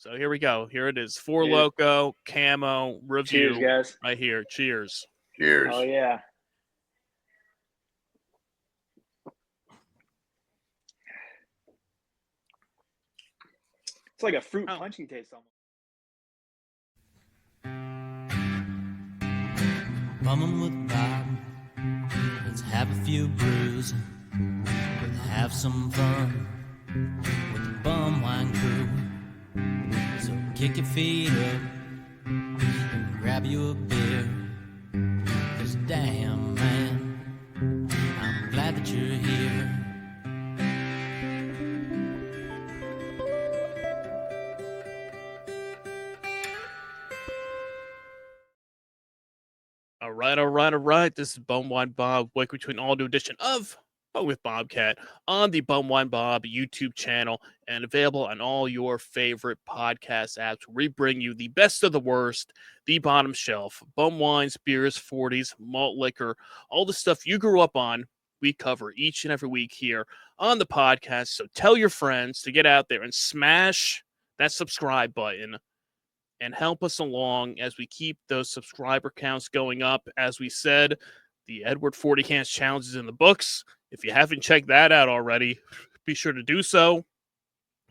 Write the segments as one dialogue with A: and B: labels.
A: So here we go. Here it is. Four
B: Cheers.
A: Loko Camo review.
B: Cheers, guys.
A: Right here. Cheers.
C: Cheers.
B: Oh, yeah. It's like a fruit punchy taste almost.
D: Bumming with Bob. Let's have a few brews. Let's have some fun with the bum wine crew. So kick your feet up and grab you a beer. 'Cause damn, man, I'm glad that you're here.
A: All right. This is Bum Wine Bob. Wake between all new edition of Bum with Bobcat on the Bum Wine Bob YouTube channel and available on all your favorite podcast apps. We bring you the best of the worst, the bottom shelf, bum wines, beers, 40s, malt liquor, all the stuff you grew up on. We cover each and every week here on the podcast. So tell your friends to get out there and smash that subscribe button and help us along as we keep those subscriber counts going up. As we said, the Edward 40 Cans Challenge is in the books. If you haven't checked that out already, be sure to do so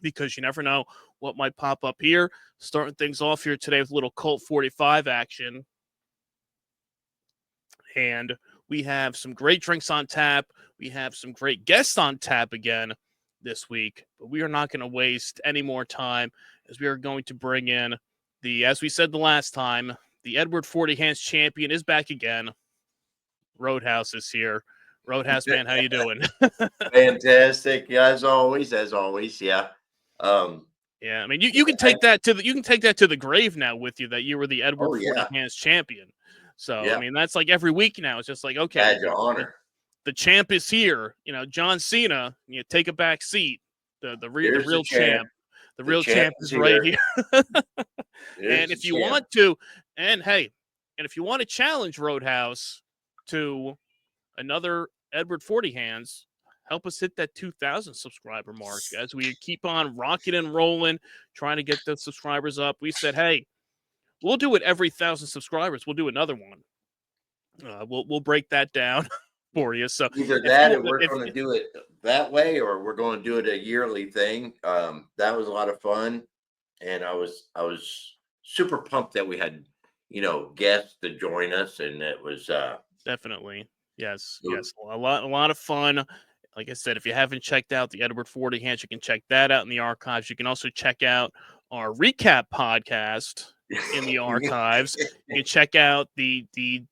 A: because you never know what might pop up here. Starting things off here today with a little Colt 45 action. And we have some great drinks on tap. We have some great guests on tap again this week. But we are not going to waste any more time as we are going to bring in as we said the last time, the Edward 40 Hands champion is back again. Roadhouse is here. Roadhouse, man, how you doing?
C: Fantastic, as always. Yeah.
A: Yeah, I mean, you can take that to the grave now with you that you were the Edward 40 Hands champion. So yeah. I mean, that's like every week now. It's just like, okay,
C: badge of honor.
A: The champ is here. You know, John Cena. You take a back seat. The real champ. The real champ is right here. And if you want to, and if you want to challenge Roadhouse to another Edward 40 Hands, help us hit that 2,000 subscriber mark as we keep on rocking and rolling, trying to get those subscribers up. We said, hey, we'll do it every 1,000 subscribers. We'll do another one. We'll break that down for you. So
C: either that or we're going to do it that way, or we're going to do it a yearly thing. That was a lot of fun, and I was super pumped that we had guests to join us, and it was
A: definitely yes a lot of fun. Like I said, if you haven't checked out the Edward 40 Hands, you can check that out in the archives. You can also check out our recap podcast in the archives. You can check out the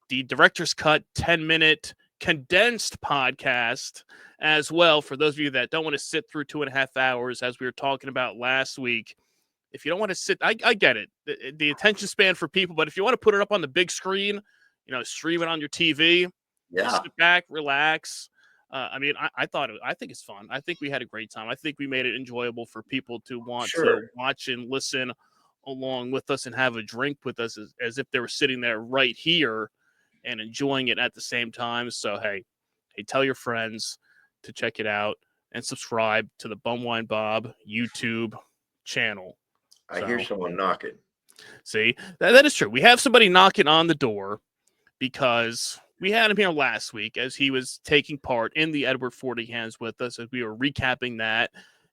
A: director's cut 10-minute condensed podcast as well for those of you that don't want to sit through 2.5 hours as we were talking about last week. If you don't want to sit, I get it, the attention span for people, but if you want to put it up on the big screen, stream it on your TV, sit back, relax. I mean, I think it's fun. I think we had a great time. I think we made it enjoyable for people to want to watch and listen along with us and have a drink with us as if they were sitting there right here and enjoying it at the same time. So, hey, tell your friends to check it out and subscribe to the Bum Wine Bob YouTube channel.
C: I hear someone knocking.
A: See, that is true. We have somebody knocking on the door because we had him here last week as he was taking part in the Edward 40 Hands with us as we were recapping that.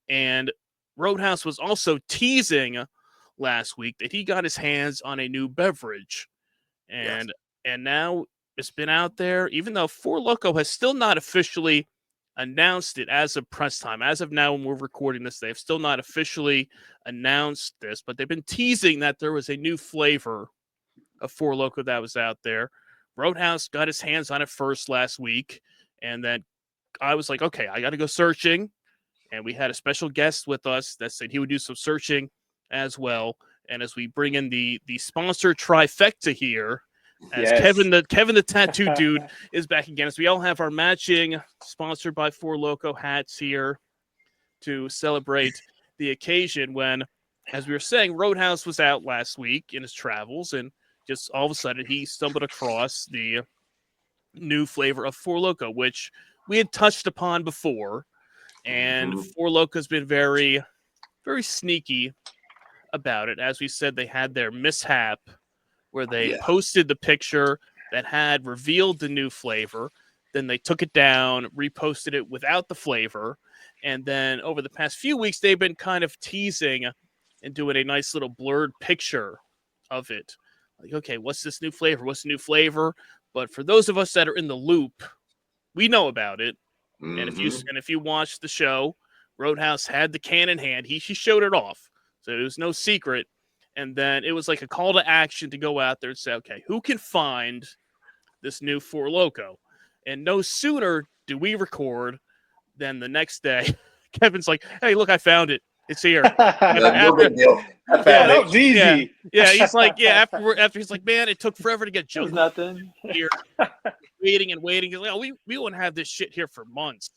A: And Roadhouse was also teasing last week that he got his hands on a new beverage. And now it's been out there, even though Four Loko has still not officially announced it as of press time. As of now, when we're recording this, they've still not officially announced this, but they've been teasing that there was a new flavor of Four Loko that was out there. Roadhouse got his hands on it first last week, and then I was like, okay, I got to go searching, and we had a special guest with us that said he would do some searching as well. And as we bring in the sponsor trifecta here, as Kevin the tattoo dude is back again, as we all have our matching sponsored by Four Loko hats here to celebrate the occasion when, as we were saying, Roadhouse was out last week in his travels, and just all of a sudden he stumbled across the new flavor of Four Loko, which we had touched upon before. And Four Loko has been very, very sneaky about it. As we said, they had their mishap where they
C: Yeah.
A: posted the picture that had revealed the new flavor. Then they took it down, reposted it without the flavor. And then over the past few weeks, they've been kind of teasing and doing a nice little blurred picture of it. Like, okay, what's this new flavor? What's the new flavor? But for those of us that are in the loop, we know about it. And if you watch the show, Roadhouse had the can in hand. He showed it off. So it was no secret. And then it was like a call to action to go out there and say, okay, who can find this new Four Loko? And no sooner do we record than the next day, Kevin's like, hey, look, I found it. It's here.
C: No big deal. I
B: Yeah,
C: found
B: that
C: it.
B: was easy.
A: Yeah, he's like, yeah, after he's like, man, it took forever to get
B: That was
A: Jungle
B: nothing.
A: here, waiting and waiting. He's like, oh, we wouldn't have this shit here for months.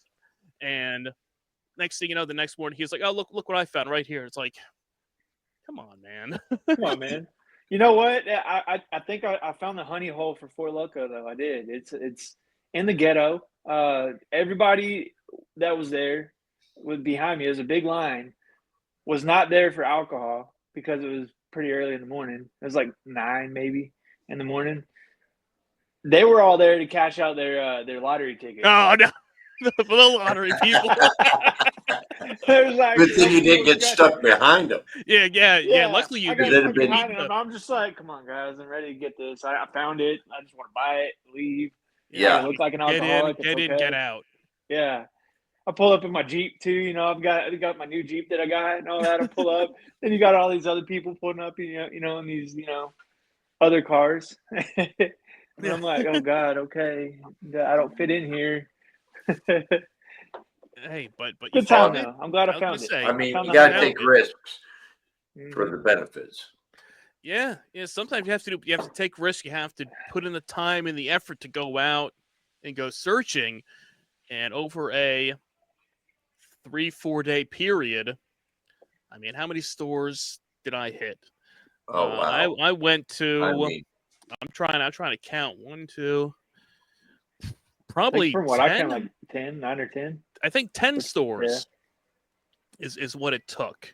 A: And next thing you know, the next morning, he's like, oh, look what I found right here. It's like, come on, man.
B: Come on, man. You know what? I think I found the honey hole for Four Loko though. I did. It's in the ghetto. Everybody that was there was behind me. It was a big line. Was not there for alcohol because it was pretty early in the morning. It was like 9 maybe in the morning. They were all there to cash out their lottery tickets.
A: Oh no, the lottery people.
B: It was like,
C: Good thing you didn't get stuck behind them.
A: Yeah. Luckily you
B: I got
C: did.
B: stuck
C: Been-
B: behind them. I'm just like, come on, guys, I'm ready to get this. I found it. I just want to buy it, leave.
C: Yeah.
B: I look like an
A: Get in,
B: alcoholic.
A: get in,
B: okay.
A: get out.
B: Yeah. I pull up in my Jeep too. You know, I got my new Jeep that I got and all that. I pull up. Then you got all these other people pulling up, in these, other cars. And I'm like, oh God, okay, I don't fit in here.
A: Hey, but you
B: Good time
A: found it.
B: though. I'm glad I
A: was
B: found
A: gonna
B: it.
A: say,
C: I mean,
B: found
C: you
B: the
C: got to
B: honey
C: take
B: hole.
C: risks for
B: Mhm.
C: the benefits.
A: Yeah. Sometimes you have to take risks. You have to put in the time and the effort to go out and go searching. And over a 3-4 day period, I mean, how many stores did I hit?
C: Oh wow!
A: I went to.
C: I mean,
A: I'm trying to count 1, 2,
B: Like
A: probably
B: from what
A: 10.
B: I count, like 10, 9 or 10.
A: I think 10 stores is what it took.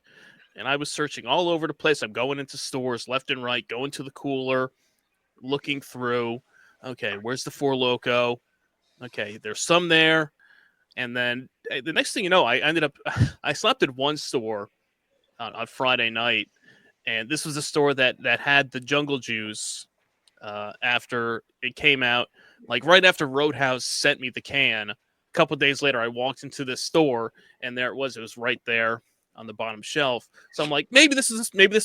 A: And I was searching all over the place. I'm going into stores left and right, going to the cooler, looking through. Okay, where's the Four Loko? Okay, there's some there. And then the next thing you know, I ended up, I slept at one store on Friday night. And this was a store that had the Jungle Juice after it came out. Like right after Roadhouse sent me the can, a couple days later, I walked into this store and there it was. It was right there on the bottom shelf. So I'm like, maybe this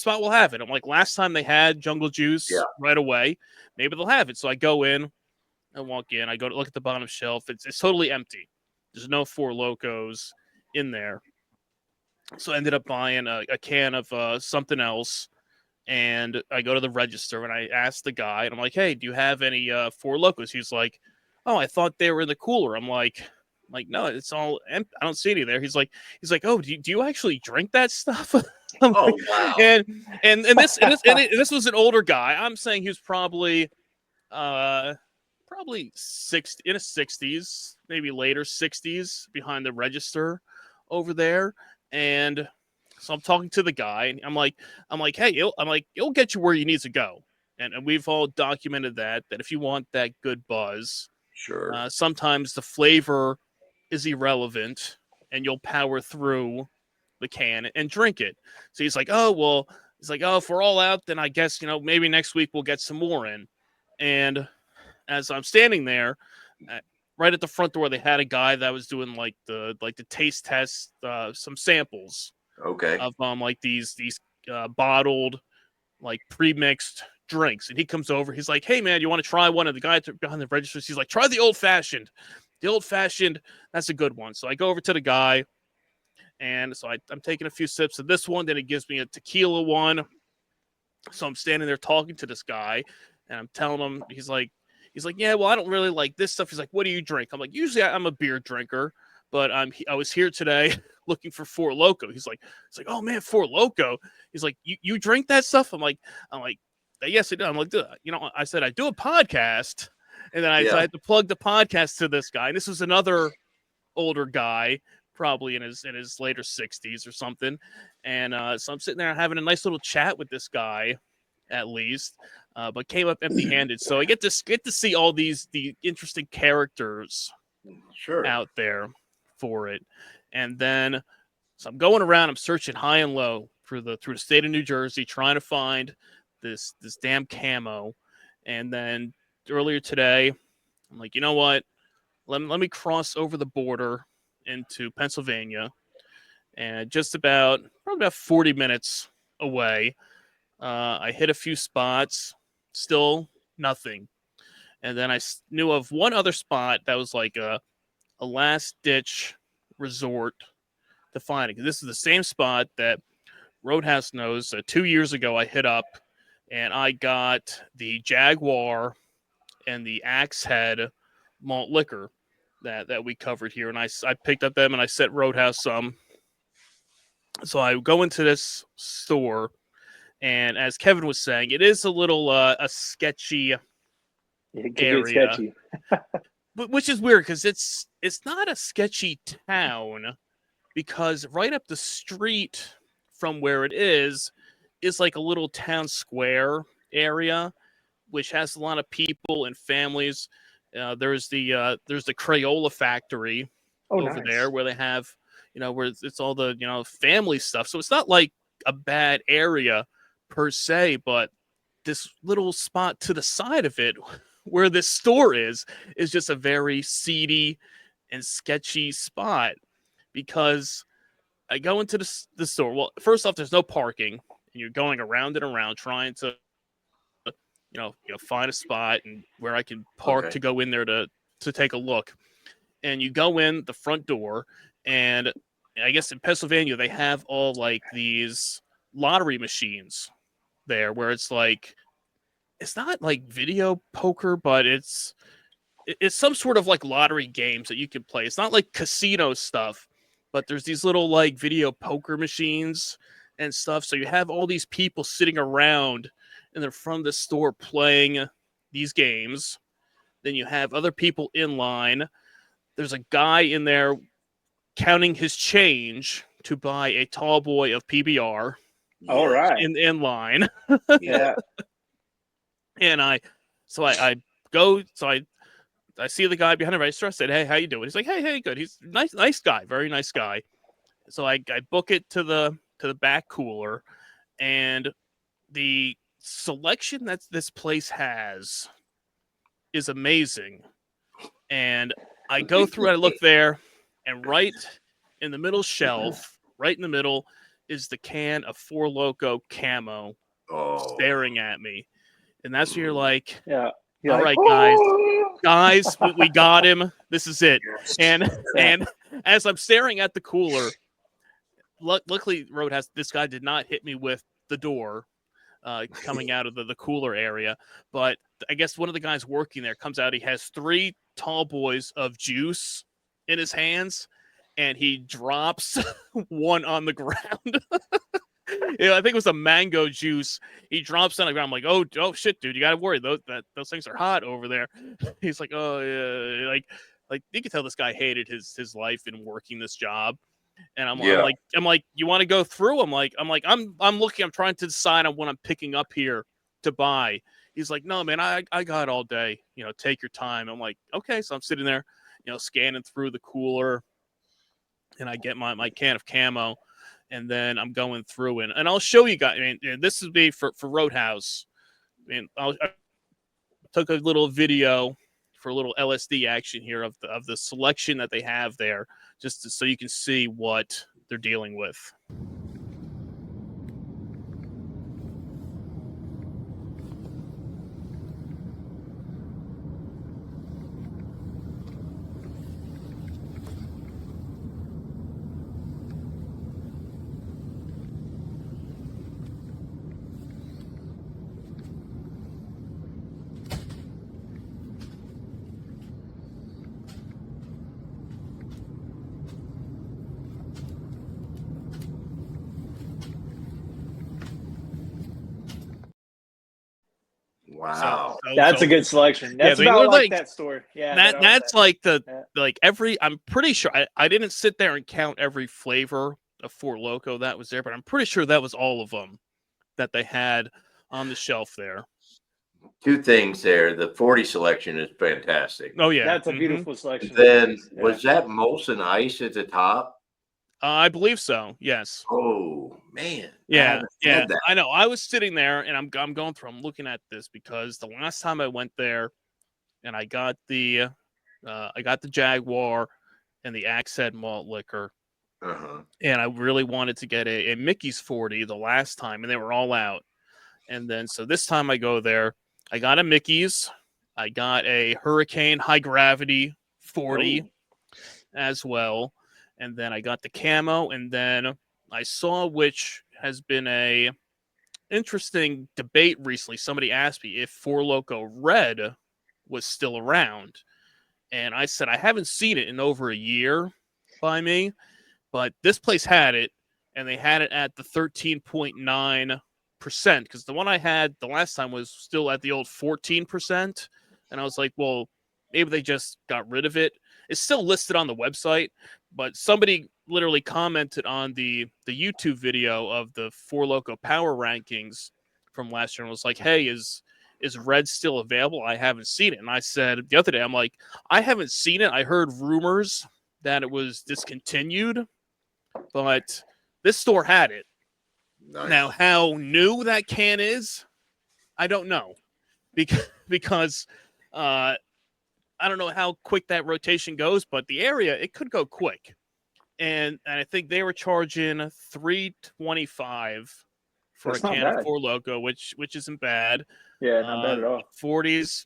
A: spot will have it. I'm like, last time they had Jungle Juice right away, maybe they'll have it. So I go in, I walk in, I go to look at the bottom shelf. It's totally empty. There's no Four Lokos in there. So I ended up buying a can of something else. And I go to the register and I ask the guy, and I'm like, hey, do you have any Four Lokos? He's like, oh, I thought they were in the cooler. I'm like, no, it's all empty. I don't see any there. He's like, oh, do you actually drink that stuff? I'm
C: oh
A: like,
C: wow!
A: and this was an older guy. I'm saying he was probably 60 in his 60s, maybe later 60s, behind the register over there. And so I'm talking to the guy, and I'm like, hey, it'll get you where you need to go. And we've all documented that if you want that good buzz,
C: Sure.
A: sometimes the flavor is irrelevant, and you'll power through the can and drink it. So he's like, oh, if we're all out, then I guess, maybe next week we'll get some more in. And as I'm standing there, right at the front door, they had a guy that was doing like the taste test, some samples
C: Okay.
A: of like these bottled, like pre-mixed drinks. And he comes over, he's like, hey man, you want to try one? And the guy behind the register, he's like, try the old fashioned. The old fashioned, that's a good one. So I go over to the guy, and so I'm taking a few sips of this one. Then he gives me a tequila one. So I'm standing there talking to this guy, and I'm telling him, he's like, yeah, well, I don't really like this stuff. He's like, what do you drink? I'm like, usually I'm a beer drinker, but I was here today looking for Four Loko. He's like, oh man, Four Loko. He's like, you drink that stuff? I'm like, yes, I do. I'm like, I said I do a podcast, and then I had to plug the podcast to this guy. And this was another older guy, probably in his later 60s or something. And so I'm sitting there having a nice little chat with this guy, at least, but came up empty-handed. So I get to see all the interesting characters
C: Sure.
A: out there for it. And then so I'm going around, I'm searching high and low through the state of New Jersey, trying to find this damn camo. And then earlier today, I'm like, you know what? Let me cross over the border into Pennsylvania, and probably about 40 minutes away, I hit a few spots, still nothing. And then I knew of one other spot that was like a last ditch resort to find it. This is the same spot that Roadhouse knows. 2 years ago, I hit up and I got the Jaguar and the Axe Head malt liquor that we covered here. And I picked up them and I sent Roadhouse some. So I go into this store, and as Kevin was saying, it is a little a sketchy
B: It could
A: area.
B: get sketchy.
A: Which is weird because it's not a sketchy town, because right up the street from where it is like a little town square area, which has a lot of people and families. There's the Crayola factory over
B: nice.
A: there where they have, where it's all the, family stuff. So it's not like a bad area per se, but this little spot to the side of it where this store is just a very seedy and sketchy spot, because I go into the store. Well, first off, there's no parking, and you're going around and around trying to, find a spot and where I can park to go in there to take a look. And you go in the front door, and I guess in Pennsylvania they have all like these lottery machines there, where it's like, it's not like video poker, but it's some sort of like lottery games that you can play. It's not like casino stuff, but there's these little like video poker machines and stuff. So you have all these people sitting around and they're from the store playing these games. Then you have other people in line. There's a guy in there counting his change to buy a tall boy of PBR.
B: All right.
A: In line.
B: Yeah.
A: And I go, so I see the guy behind the register. I said, "Hey, how you doing?" He's like, "Hey, good." He's nice guy, very nice guy. So I book it to the back cooler, and the selection that this place has is amazing. And I go through and I look there, and right in the middle shelf, right in the middle, is the can of Four Loko Camo staring at me. And that's where you're like,
B: yeah.
A: All right, guys, we got him. This is it. And as I'm staring at the cooler, luckily Roadhouse, this guy did not hit me with the door coming out of the cooler area. But I guess one of the guys working there comes out. He has 3 tall boys of juice in his hands, and he drops one on the ground. I think it was a mango juice. He drops on the ground. I'm like, oh shit, dude, you gotta worry. Those things are hot over there. He's like, oh yeah, like you can tell this guy hated his life in working this job. And I'm like, you want to go through? I'm looking. I'm trying to decide on what I'm picking up here to buy. He's like, no, man, I got all day. Take your time. I'm like, okay. So I'm sitting there, scanning through the cooler, and I get my can of camo. And then I'm going through and I'll show you guys. I mean, this would be for Roadhouse. I mean, I took a little video for a little LSD action here of the selection that they have there, just so you can see what they're dealing with.
C: Wow.
B: That's a good selection. That's
A: they
B: about
A: were
B: like that store. Yeah,
A: that's like the
B: Yeah.
A: like every. I'm pretty sure I didn't sit there and count every flavor of Four Loko that was there, but I'm pretty sure that was all of them that they had on the shelf there.
C: Two things there. The 40 selection is fantastic.
A: Oh yeah,
B: That's a beautiful selection.
C: Then
B: Yeah.
C: was that Molson Ice at the top?
A: I believe so. Yes.
C: Oh man.
A: Yeah,
C: Had that.
A: I know. I was sitting there and I'm going through. I'm looking at this because the last time I went there, and I got the Jaguar and the Axe Head malt liquor,
C: Uh-huh.
A: and I really wanted to get a Mickey's 40 the last time, and they were all out. And then so this time I go there, I got a Mickey's, I got a Hurricane High Gravity 40 as well, and then I got the camo, and then I saw, which has been a interesting debate recently. Somebody asked me if Four Loko Red was still around, and I said I haven't seen it in over a year by me, but this place had it, and they had it at the 13.9%, because the one I had the last time was still at the old 14%, and I was like, well, maybe they just got rid of it. It's still listed on the website, but somebody literally commented on the YouTube video of the Four Loko Power Rankings from last year and was like, hey, is Red still available? I haven't seen it. And I said the other day, I'm like, I haven't seen it. I heard rumors that it was discontinued, but this store had it.
C: Nice.
A: Now, how new that can is, I don't know, because I don't know how quick that rotation goes, but the area, it could go quick. And I think they were charging $3.25 for
B: That's
A: a
B: not
A: can of
B: bad.
A: Four Loko, which isn't bad.
B: Yeah, not bad at all.
A: 40s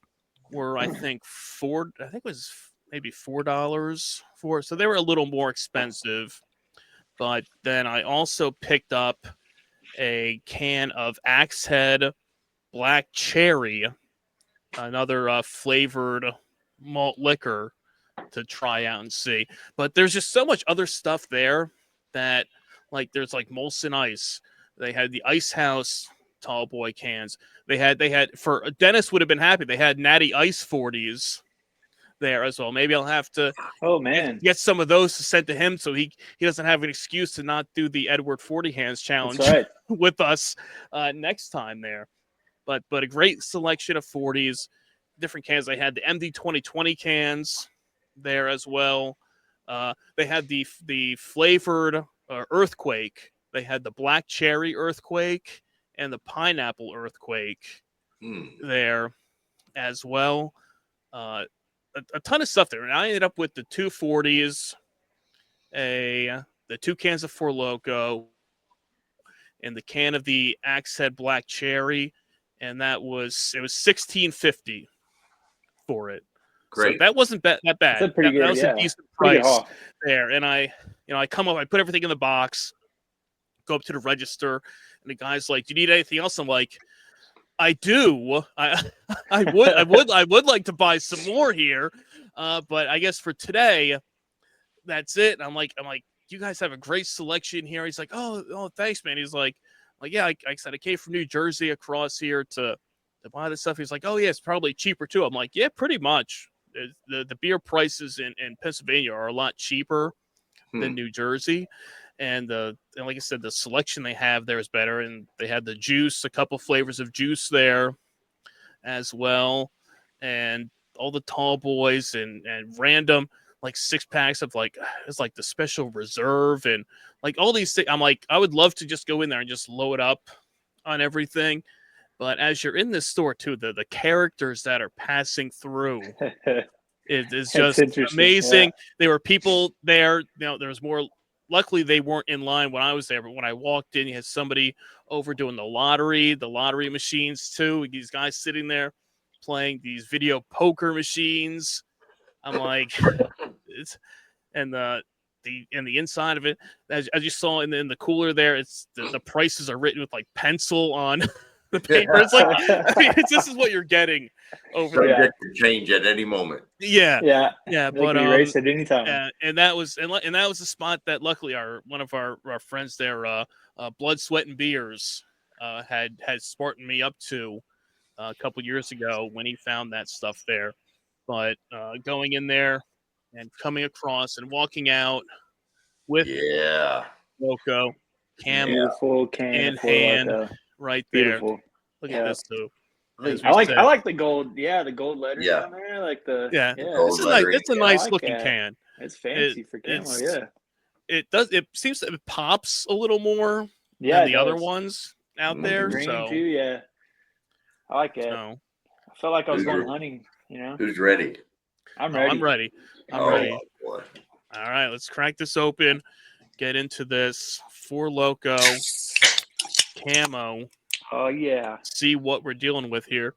A: were, I think it was maybe $4 for, so they were a little more expensive. But then I also picked up a can of Axe Head Black Cherry, another flavored malt liquor to try out and see. But there's just so much other stuff there that, like, there's like Molson Ice. They had the Ice House tall boy cans. They had for Dennis would have been happy. They had Natty Ice 40s there as well. Maybe I'll have to get some of those sent to him so he doesn't have an excuse to not do the Edward 40 hands challenge with us next time there. But a great selection of 40s, different cans. They had the MD 2020 cans there as well. They had the flavored Earthquake. They had the Black Cherry Earthquake and the Pineapple Earthquake there as well. A ton of stuff there. And I ended up with the 240s, the 2 cans of Four Loko, and the can of the Axe Head Black Cherry, and it was $16.50 for it.
C: Great.
A: So that wasn't that bad.
B: That's pretty good.
A: That was a decent price there. And I come up, I put everything in the box, go up to the register, and the guy's like, "Do you need anything else?" I'm like, "I do. I would like to buy some more here, but I guess for today, that's it." And I'm like, "You guys have a great selection here." He's like, "Oh, thanks, man." He's like, yeah, I said I came from New Jersey across here to buy this stuff. He's like, "Oh yeah, it's probably cheaper too." I'm like, "Yeah, pretty much. The beer prices in Pennsylvania are a lot cheaper than New Jersey." And like I said, the selection they have there is better. And they had the juice, a couple flavors of juice there as well. And all the tall boys and random like 6-packs of like, it's like the Special Reserve and like all these things. I'm like, I would love to just go in there and just load up on everything. But as you're in this store too, the characters that are passing through, it is just amazing. Yeah. There were people there. There was more. Luckily, they weren't in line when I was there. But when I walked in, you had somebody over doing the lottery machines too. These guys sitting there playing these video poker machines. I'm like, and the inside of it, as you saw in the cooler there, it's the prices are written with like pencil on the paper. It's like, I mean, this is what you're getting over there.
C: Subject to change at any moment.
A: Yeah.
B: But erase at any time.
A: And that was a spot that luckily one of our friends there, Blood, Sweat, and Beers, had smartened me up to a couple years ago when he found that stuff there. But going in there and coming across and walking out with
C: Yeah.
A: Loko Camo
B: Beautiful can
A: in
B: of Four
A: hand
B: Loko.
A: right there.
B: Beautiful.
A: Look
B: Yeah.
A: at this too. As
B: I
A: we
B: like
A: said.
B: the gold. Yeah, the gold lettering
C: Yeah.
B: on there. Like the
A: Yeah.
C: gold
A: This is nice.
C: lettering,
A: It's a
C: yeah.
B: I
A: nice
B: like
A: looking
B: that.
A: can.
B: It's fancy for camo. Yeah.
A: It seems it pops a little more
B: Yeah.
A: than
B: It
A: the other
B: does.
A: ones out
C: Mhm.
A: there.
B: Green
A: So,
B: too. Yeah. I like it.
A: so
B: I felt like I was
C: Who's
B: going
C: re-
B: hunting. You know.
C: Who's ready?
B: I'm
A: oh,
B: ready.
A: I'm ready. I'm
C: Oh,
A: ready.
C: boy.
A: All right, let's crack this open. Get into this Four Loko Camo.
B: Oh yeah.
A: See what we're dealing with here.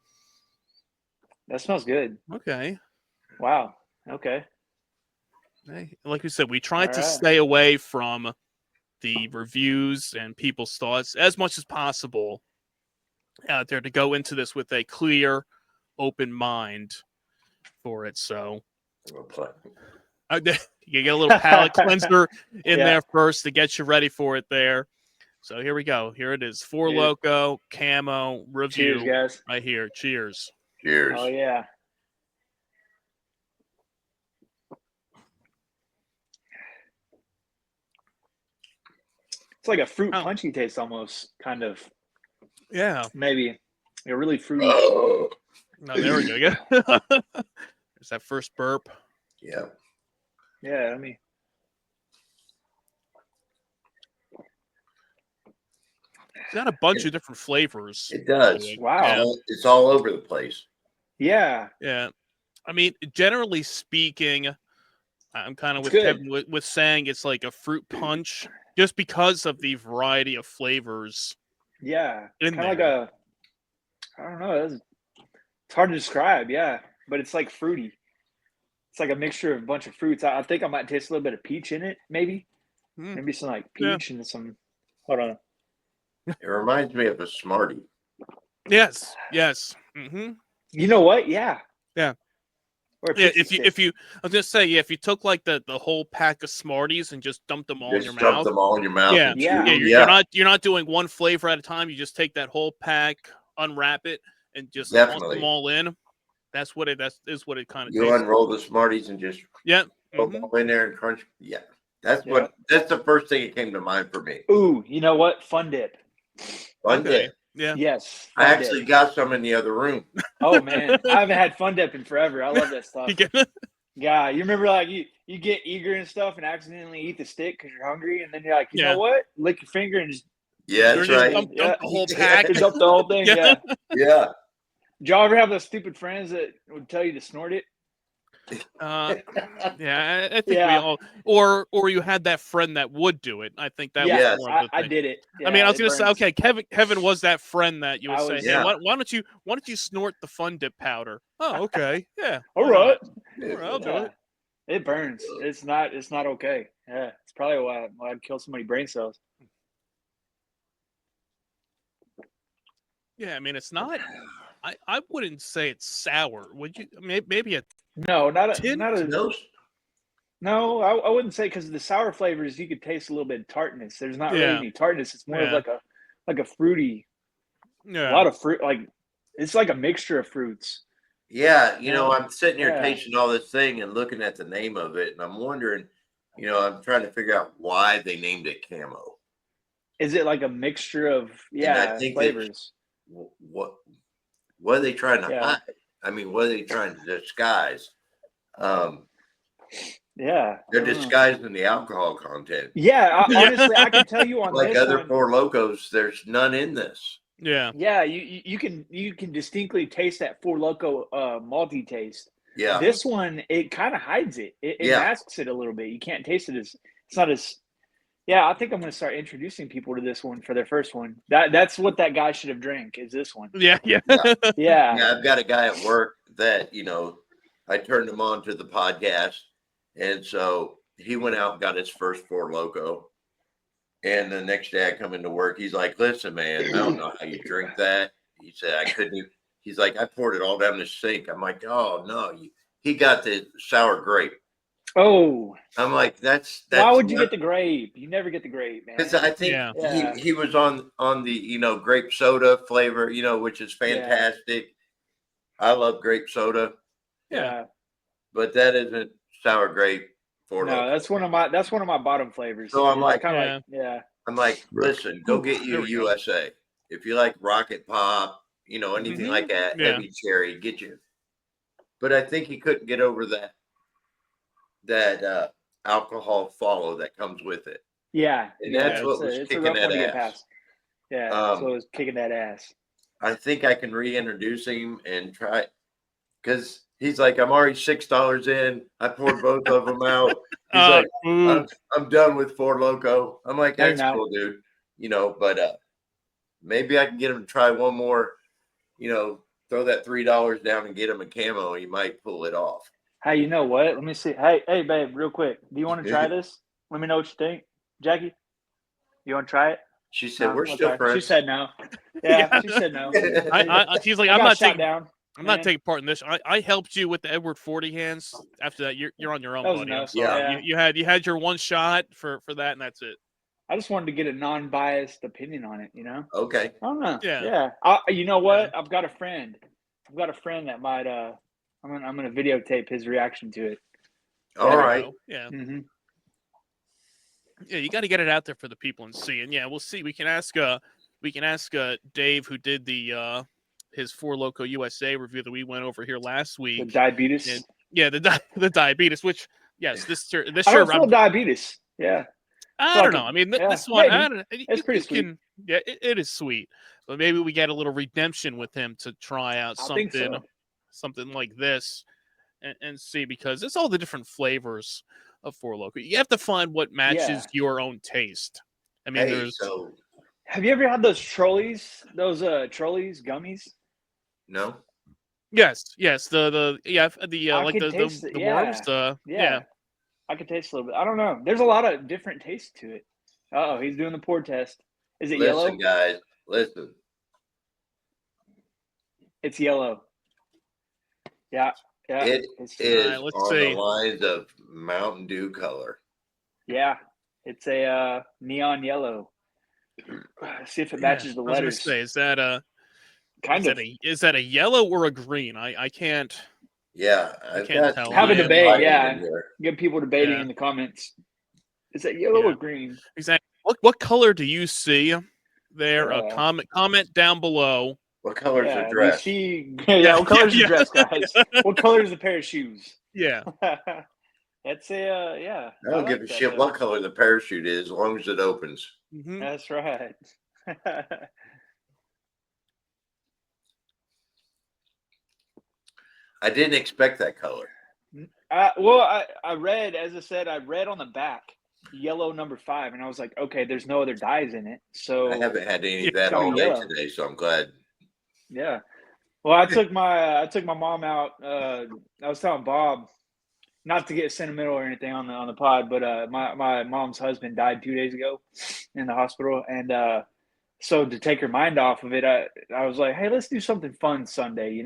B: That smells good.
A: Okay.
B: Wow. Okay.
A: Hey, like we said, we tried to
B: All right.
A: stay away from the reviews and people's thoughts as much as possible out there to go into this with a clear, open mind for it. So you get a little palate cleanser in
B: Yeah.
A: there first to get you ready for it there. So here we go. Here it is. Four
B: Dude.
A: Loko Camo review
B: Cheers, guys.
A: right here. Cheers.
C: Cheers.
B: Oh yeah. It's like a fruit punchy taste almost, kind of.
A: Yeah.
B: Maybe. A really fruity.
C: Oh.
A: No, there we go. There's that first burp.
C: Yeah.
B: Yeah, I mean.
A: It's got a bunch of different flavors.
C: It does.
B: Wow.
C: It's all over the place.
B: Yeah.
A: Yeah. I mean, generally speaking, I'm kind of
B: It's
A: with
B: good.
A: Kevin with saying it's like a fruit punch just because of the variety of flavors.
B: Yeah.
A: In
B: Kind of like
A: there.
B: I don't know. It's hard to describe. Yeah. But it's like fruity. It's like a mixture of a bunch of fruits. I think I might taste a little bit of peach in it, maybe. Maybe some like peach and some. Hold on.
C: It reminds me of a Smartie.
A: Yes. Yes. Mm-hmm.
B: You know what? Yeah.
A: Yeah.
B: Or a
A: Yeah,
B: Pixie
A: if
B: Stick.
A: you I was gonna say, yeah, if you took like the whole pack of Smarties and just dumped them all in
C: Just
A: your
C: dump
A: mouth.
C: them all in your mouth.
A: Yeah,
C: and
B: Yeah.
C: chew them.
A: you're not doing one flavor at a time. You just take that whole pack, unwrap it, and just toss
C: Definitely.
A: them all in. That's what it kind of
C: You
A: tastes.
C: unroll the Smarties and just
A: Yeah.
C: throw them all in there and crunch. Yeah. That's the first thing that came to mind for me.
B: Ooh, you know what? Fun dip.
C: Fun
A: Okay.
C: dip.
A: Yeah.
B: Yes.
C: I
B: Fun
C: actually
B: dip.
C: got some in the other room.
B: Oh man, I haven't had fun dip in forever. I love that stuff.
A: You get-
B: Yeah, you remember like you get eager and stuff and accidentally eat the stick because you're hungry, and then you're like, you
A: Yeah.
B: know what? Lick your finger and just
C: Yeah, that's
A: just
C: right.
A: dump
B: Yeah.
A: the whole pack.
B: dump the whole thing.
A: Yeah.
B: Yeah.
C: Yeah.
B: Did y'all ever have those stupid friends that would tell you to snort it?
A: Yeah, I think we
B: Yeah.
A: all, or you had that friend that would do it. I think that
B: Yeah,
A: was more of the
B: I
A: thing.
B: did it.
A: I mean,
B: Yeah,
A: I was
B: it
A: gonna say,
B: burns.
A: okay, Kevin was that friend that you would
B: I
A: say,
B: was-
A: hey,
C: Yeah.
A: why don't you snort the Fun Dip powder? Oh, okay, yeah,
B: All
A: why not?
B: right.
A: All right, I'll do
B: Yeah.
A: it.
B: It burns. It's not okay. Yeah, it's probably why I'd kill so many brain cells.
A: Yeah, I mean, it's not. I wouldn't say it's sour. Would you? Maybe a
B: No, not a
A: Tin?
C: Those?
B: no. I wouldn't say because the sour flavors you could taste a little bit of tartness. There's not really
A: Yeah.
B: any tartness. It's more
A: Yeah.
B: of like a fruity,
A: yeah.
B: a lot of fruit. Like it's like a mixture of fruits.
C: Yeah,
B: Yeah.
C: I'm sitting here
B: Yeah.
C: tasting all this thing and looking at the name of it, and I'm wondering, I'm trying to figure out why they named it camo.
B: Is it like a mixture of
C: I think
B: flavors?
C: What are they trying to
B: Yeah.
C: hide? I mean, what are they trying to disguise?
B: Yeah,
C: They're disguising the alcohol content.
B: Yeah, honestly, I can tell you on
C: Like
B: this
C: other
B: one.
C: Four Locos, there's none in this.
A: Yeah.
B: Yeah, you can distinctly taste that Four Loko malty taste.
C: Yeah.
B: This one, it kind of hides it. It
C: Yeah.
B: masks it a little bit. You can't taste it as it's not as. Yeah, I think I'm going to start introducing people to this one for their first one. That's what that guy should have drank. Is this one?
A: Yeah.
B: Yeah,
C: Yeah, I've got a guy at work that, I turned him on to the podcast. And so he went out and got his first Four Loko. And the next day I come into work. He's like, listen, man, I don't know how you drink that. He said, I couldn't even. He's like, I poured it all down the sink. I'm like, oh, no. He got the sour grape.
B: Oh,
C: I'm like, that's
B: why would you
C: not,
B: get the grape? You never get the grape, man.
C: because I think
A: Yeah.
B: Yeah.
C: he was on the grape soda flavor, which is
B: Yeah.
C: fantastic. I love grape soda,
B: Yeah.
C: but that isn't sour grape for
B: No,
C: Loko.
B: that's one of my bottom flavors.
C: So I'm
B: It's
C: like,
B: kind of
A: Yeah.
B: like, yeah.
C: I'm like, listen, go get you
A: There
C: a
A: we go.
C: USA. If you like Rocket Pop, anything
B: Mhm.
C: like that,
A: Yeah.
C: heavy cherry, get you. But I think he couldn't get over that alcohol follow that comes with it,
B: Yeah.
C: and
B: Yeah.
C: that's what was
B: It's a
C: kicking
B: rough one
C: that
B: to get
C: ass.
B: past. Yeah. So it
C: Um,
B: was kicking that ass.
C: I think I can reintroduce him and try, because he's like, I'm already $6 in. I poured both of them out. He's like,
A: Ooh.
C: I'm done with Four Loko. I'm like,
B: No, you're
C: that's
B: not.
C: cool, dude. But maybe I can get him to try one more. Throw that $3 down and get him a camo. He might pull it off.
B: Hey, you know what? Let me see. Hey, babe, real quick. Do you want to try this? Let me know what you think. Jackie, you want to try it?
C: She said,
B: No?
C: we're still
B: Okay.
C: friends.
B: She said no. Yeah, she said no.
A: She's like,
B: I
A: I'm
B: got
A: not
B: shot
A: taking.
B: down.
A: I'm not
B: man.
A: taking part in this. I helped you with the Edward 40 hands. After that, you're on your own,
B: That was
A: buddy. I'm
B: enough.
A: sorry.
B: Yeah.
A: You had your one shot for that, and that's it.
B: I just wanted to get a non-biased opinion on it,
C: Okay.
B: I don't know.
A: Yeah.
B: Yeah. You know what? I've got a friend. that might I'm gonna videotape his reaction to it.
C: All
A: There we
C: right.
A: go. Yeah.
B: Mm-hmm.
A: Yeah, you got to get it out there for the people and see. And yeah, we'll see. We can ask Dave, who did the his Four Loko USA review that we went over here last
B: The
A: week.
B: diabetes.
A: And, yeah, the diabetes. Which yes, this
B: I
A: shirt.
B: don't feel diabetes. Yeah.
A: I
B: Feel
A: don't
B: like
A: know. I mean,
B: yeah,
A: this one,
B: maybe.
A: I don't.
B: It's pretty
A: you
B: sweet.
A: can. Yeah, it is sweet. But maybe we get a little redemption with him to try out
B: I think so.
A: something like this, and see, because it's all the different flavors of Four Loko. You have to find what matches your own taste. I mean,
C: Hey,
A: there's.
C: so
B: Have you ever had those trolleys? Those trolleys gummies?
C: no.
A: Yes, the
B: I
A: like
B: can taste it.
A: the
B: Yeah.
A: worms, yeah.
B: I can taste a little bit. I don't know. There's a lot of different tastes to it. Oh, he's doing the pour test. Is it yellow?
C: Listen, guys, listen.
B: It's yellow. Yeah.
C: It
B: It's,
C: is
A: Alright, let's
C: on
A: see.
C: the lines of Mountain Dew color.
B: yeah. It's a neon yellow. See if it matches the
A: I was gonna
B: letters.
A: say, is that
B: Kind of.
A: is that a yellow or a green? I can't.
C: Yeah,
A: I
C: I've
A: can't
C: got
A: tell.
B: Have a
A: I am-
B: debate.
C: items
B: Yeah.
C: in here.
B: Get people debating
A: Yeah.
B: in the comments. Is that yellow
A: Yeah.
B: or green?
A: Exactly. What color do you see there?
B: Yeah.
A: Comment down below.
C: What color's
B: Yeah.
C: the
B: Do
C: dress?
B: you see? What color's your dress, guys? What color is the pair of shoes?
A: Yeah.
B: That's a yeah.
C: I don't give
B: like
C: a
B: that,
C: shit
B: though.
C: what color the parachute is, as long as it opens.
A: Mhm.
B: That's right.
C: I didn't expect that color.
B: I read, as I said, I read on the back yellow number 5, and I was like, okay, there's no other dyes in it, so
C: I haven't had any of
A: Yeah,
C: that
B: gotta
C: all
B: be
C: day
B: yellow.
C: today, so I'm glad.
B: Yeah. Well, I took my mom out. I was telling Bob, not to get sentimental or anything on the pod, but my mom's husband died 2 days ago in the hospital, and so to take her mind off of it, I was like, hey, let's do something fun Sunday,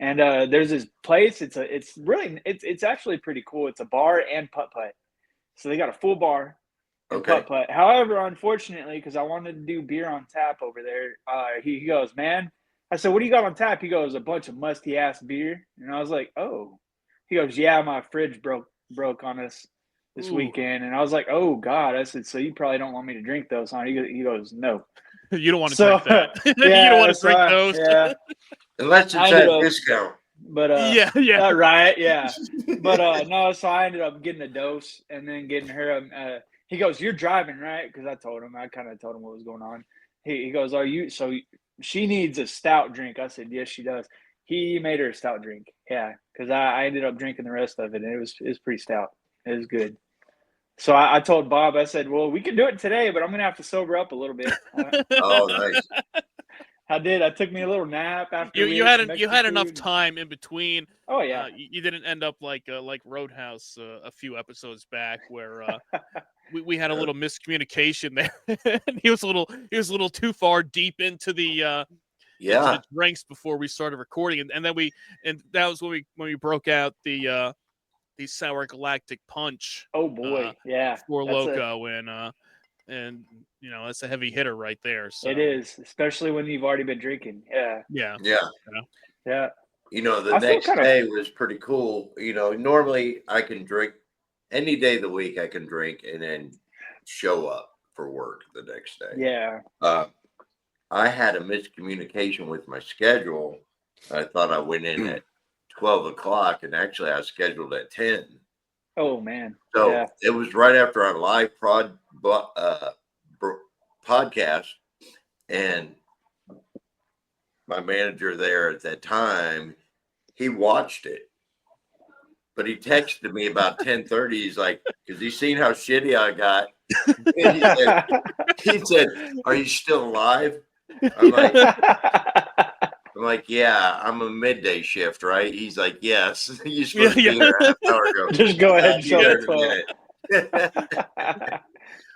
B: And there's this place. It's actually pretty cool. It's a bar and putt-putt. So they got a full bar and
C: Okay.
B: putt-putt. However, unfortunately, because I wanted to do beer on tap over there, he goes, man. I said, what do you got on tap? He goes, a bunch of musty-ass beer. And I was like, oh. He goes, yeah, my fridge broke on us this
A: Ooh.
B: weekend. And I was like, oh, God. I said, so you probably don't want me to drink those, huh? He goes, no.
A: You don't want to
B: So,
A: drink that. You
B: yeah,
A: don't want to
B: so
A: drink those.
B: Yeah.
C: Unless
B: I
C: it's
B: ended
C: at
B: up-
C: discount.
B: But
A: yeah.
B: right, yeah. But no, so I ended up getting a dose and then getting her. He goes, "You're driving, right?" Because I kind of told him what was going on. He goes, "Are you?" So she needs a stout drink. I said, "Yes, she does." He made her a stout drink. Yeah, because I ended up drinking the rest of it, and it was pretty stout. It was good. So I told Bob, I said, "Well, we can do it today, but I'm gonna have to sober up a little bit."
C: Oh, nice.
B: I did. I took me a little nap after
A: You had enough time in between.
B: Oh yeah.
A: You didn't end up like Roadhouse a few episodes back, where we had a little miscommunication there. And he was a little too far deep into the into the drinks before we started recording, and then that was when we broke out the the Sour Galactic Punch.
B: Oh boy, yeah.
A: Four
B: That's
A: Loko, and that's a heavy hitter right there. So
B: it is, especially when you've already been drinking. Yeah,
A: yeah,
B: yeah.
C: The
B: I feel
C: next
B: kind of
C: day was pretty cool. Normally I can drink any day of the week. I can drink and then show up for work the next day.
B: yeah.
C: I had a miscommunication with my schedule. I thought I went in at 12 o'clock, and actually I was scheduled at 10.
B: Oh man.
C: So
B: Yeah.
C: it was right after our live podcast, and my manager there at that time, he watched it, but he texted me about 10:30. He's like, because he's seen how shitty I got. He said, "Are you still alive?" I'm like, yeah, I'm a midday shift, right? He's like, yes. You're supposed to be here a half hour ago.
B: Just go ahead and show
C: here
B: up
C: in a minute.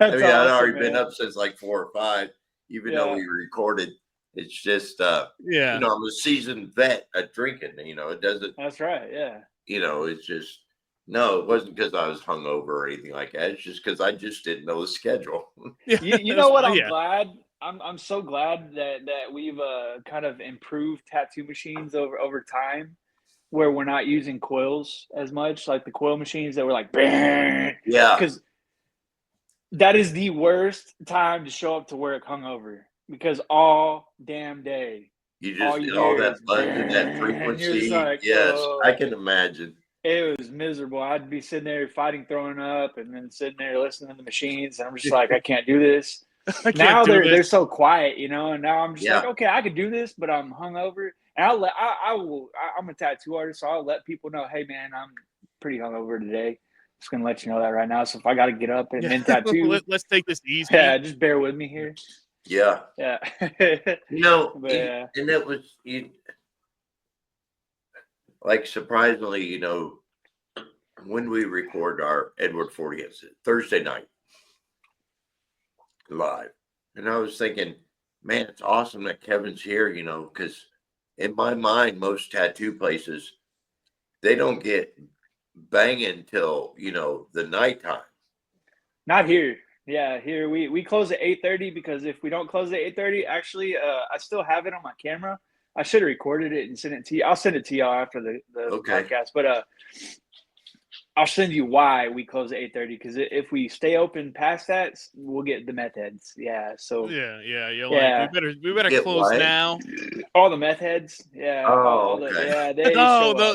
B: That's
C: I'd
B: awesome,
C: already
B: man.
C: been up since like 4 or 5, even though we recorded. It's just, I'm a seasoned vet at drinking. It doesn't.
B: That's right. Yeah.
C: It's just. No, it wasn't because I was hungover or anything like that. It's just because I just didn't know the schedule.
B: You know what? I'm glad. I'm so glad that we've kind of improved tattoo machines over time, where we're not using coils as much, like the coil machines that were like, yeah, because that is the worst time to show up to work hungover, because all damn day
C: you just all that buzz and that frequency.
B: Like,
C: yes, I can imagine.
B: It was miserable. I'd be sitting there fighting, throwing up, and then sitting there listening to the machines. And I'm just like, I can't do this. Now they're so quiet, and now I'm just like, okay, I could do this, but I'm hungover. And I'm a tattoo artist, so I'll let people know, hey man, I'm pretty hungover today. Just gonna let you know that right now. So if I got to get up and then tattoo,
A: let's take this easy.
B: Yeah, just bear with me here.
C: Yeah.
B: But,
C: and that was like surprisingly, when we record our Edward 40th Thursday night live, and I was thinking, man, it's awesome that Kevin's here, because in my mind, most tattoo places, they don't get banging till the nighttime.
B: Not here. Yeah, here we close at 8:30, because if we don't close at 8:30, actually, I still have it on my camera. I should have recorded it and sent it to you. I'll send it to y'all after the podcast. But I'll send you why we close at 8:30, because if we stay open past that, we'll get the meth heads. Yeah. So
A: yeah. Like, we better close now.
B: All the meth heads. Yeah.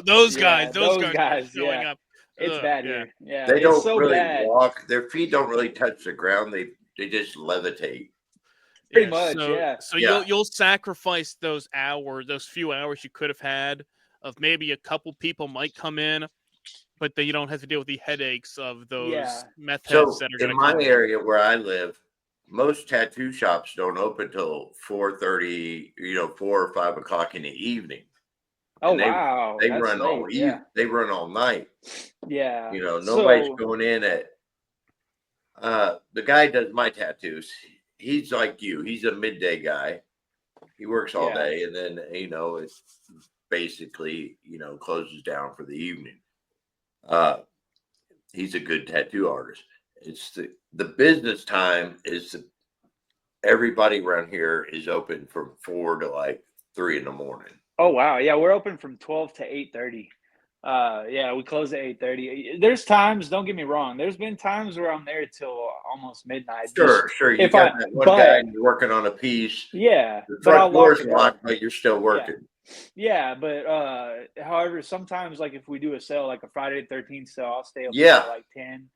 A: Those guys showing up.
B: It's bad here. Yeah.
C: They don't really
B: bad.
C: walk. Their feet don't really touch the ground. They just levitate.
B: Pretty much, yeah.
A: So you'll sacrifice those few hours you could have had of maybe a couple people might come in, but then you don't have to deal with the headaches of those meth heads that are going to come
C: in my area where I live. Most tattoo shops don't open till 4:30, 4 or 5 o'clock in the evening.
B: Oh, wow.
C: They run all They run all night.
B: Yeah.
C: Nobody's going in at. The guy does my tattoos. He's like you. He's a midday guy. He works all day, and then it's basically closes down for the evening. He's a good tattoo artist. It's the business time is everybody around here is open from 4 to like 3 in the morning.
B: Oh wow, yeah, we're open from 12 to 8:30. We close at 8:30. There's times, don't get me wrong, there's been times where I'm there till almost midnight.
C: Sure. You got that one guy and you're working on a piece.
B: Yeah.
C: The front door's locked, but you're still working.
B: Yeah, but however, sometimes like if we do a sale, like a Friday the 13th sale, I'll stay up until like 10.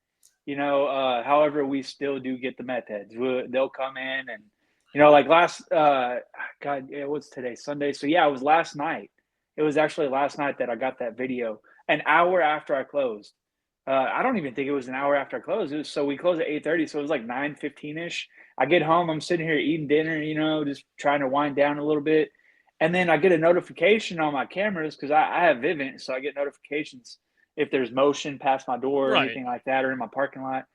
B: However, we still do get the meth heads. They'll come in and like what's today? Sunday. So yeah, it was last night. It was actually last night that I got that video, an hour after I closed. I don't even think it was an hour after I closed. So we closed at 8:30. So it was like 9:15-ish. I get home, I'm sitting here eating dinner, just trying to wind down a little bit. And then I get a notification on my cameras, because I have Vivint. So I get notifications if there's motion past my door or anything like that, or in my parking lot,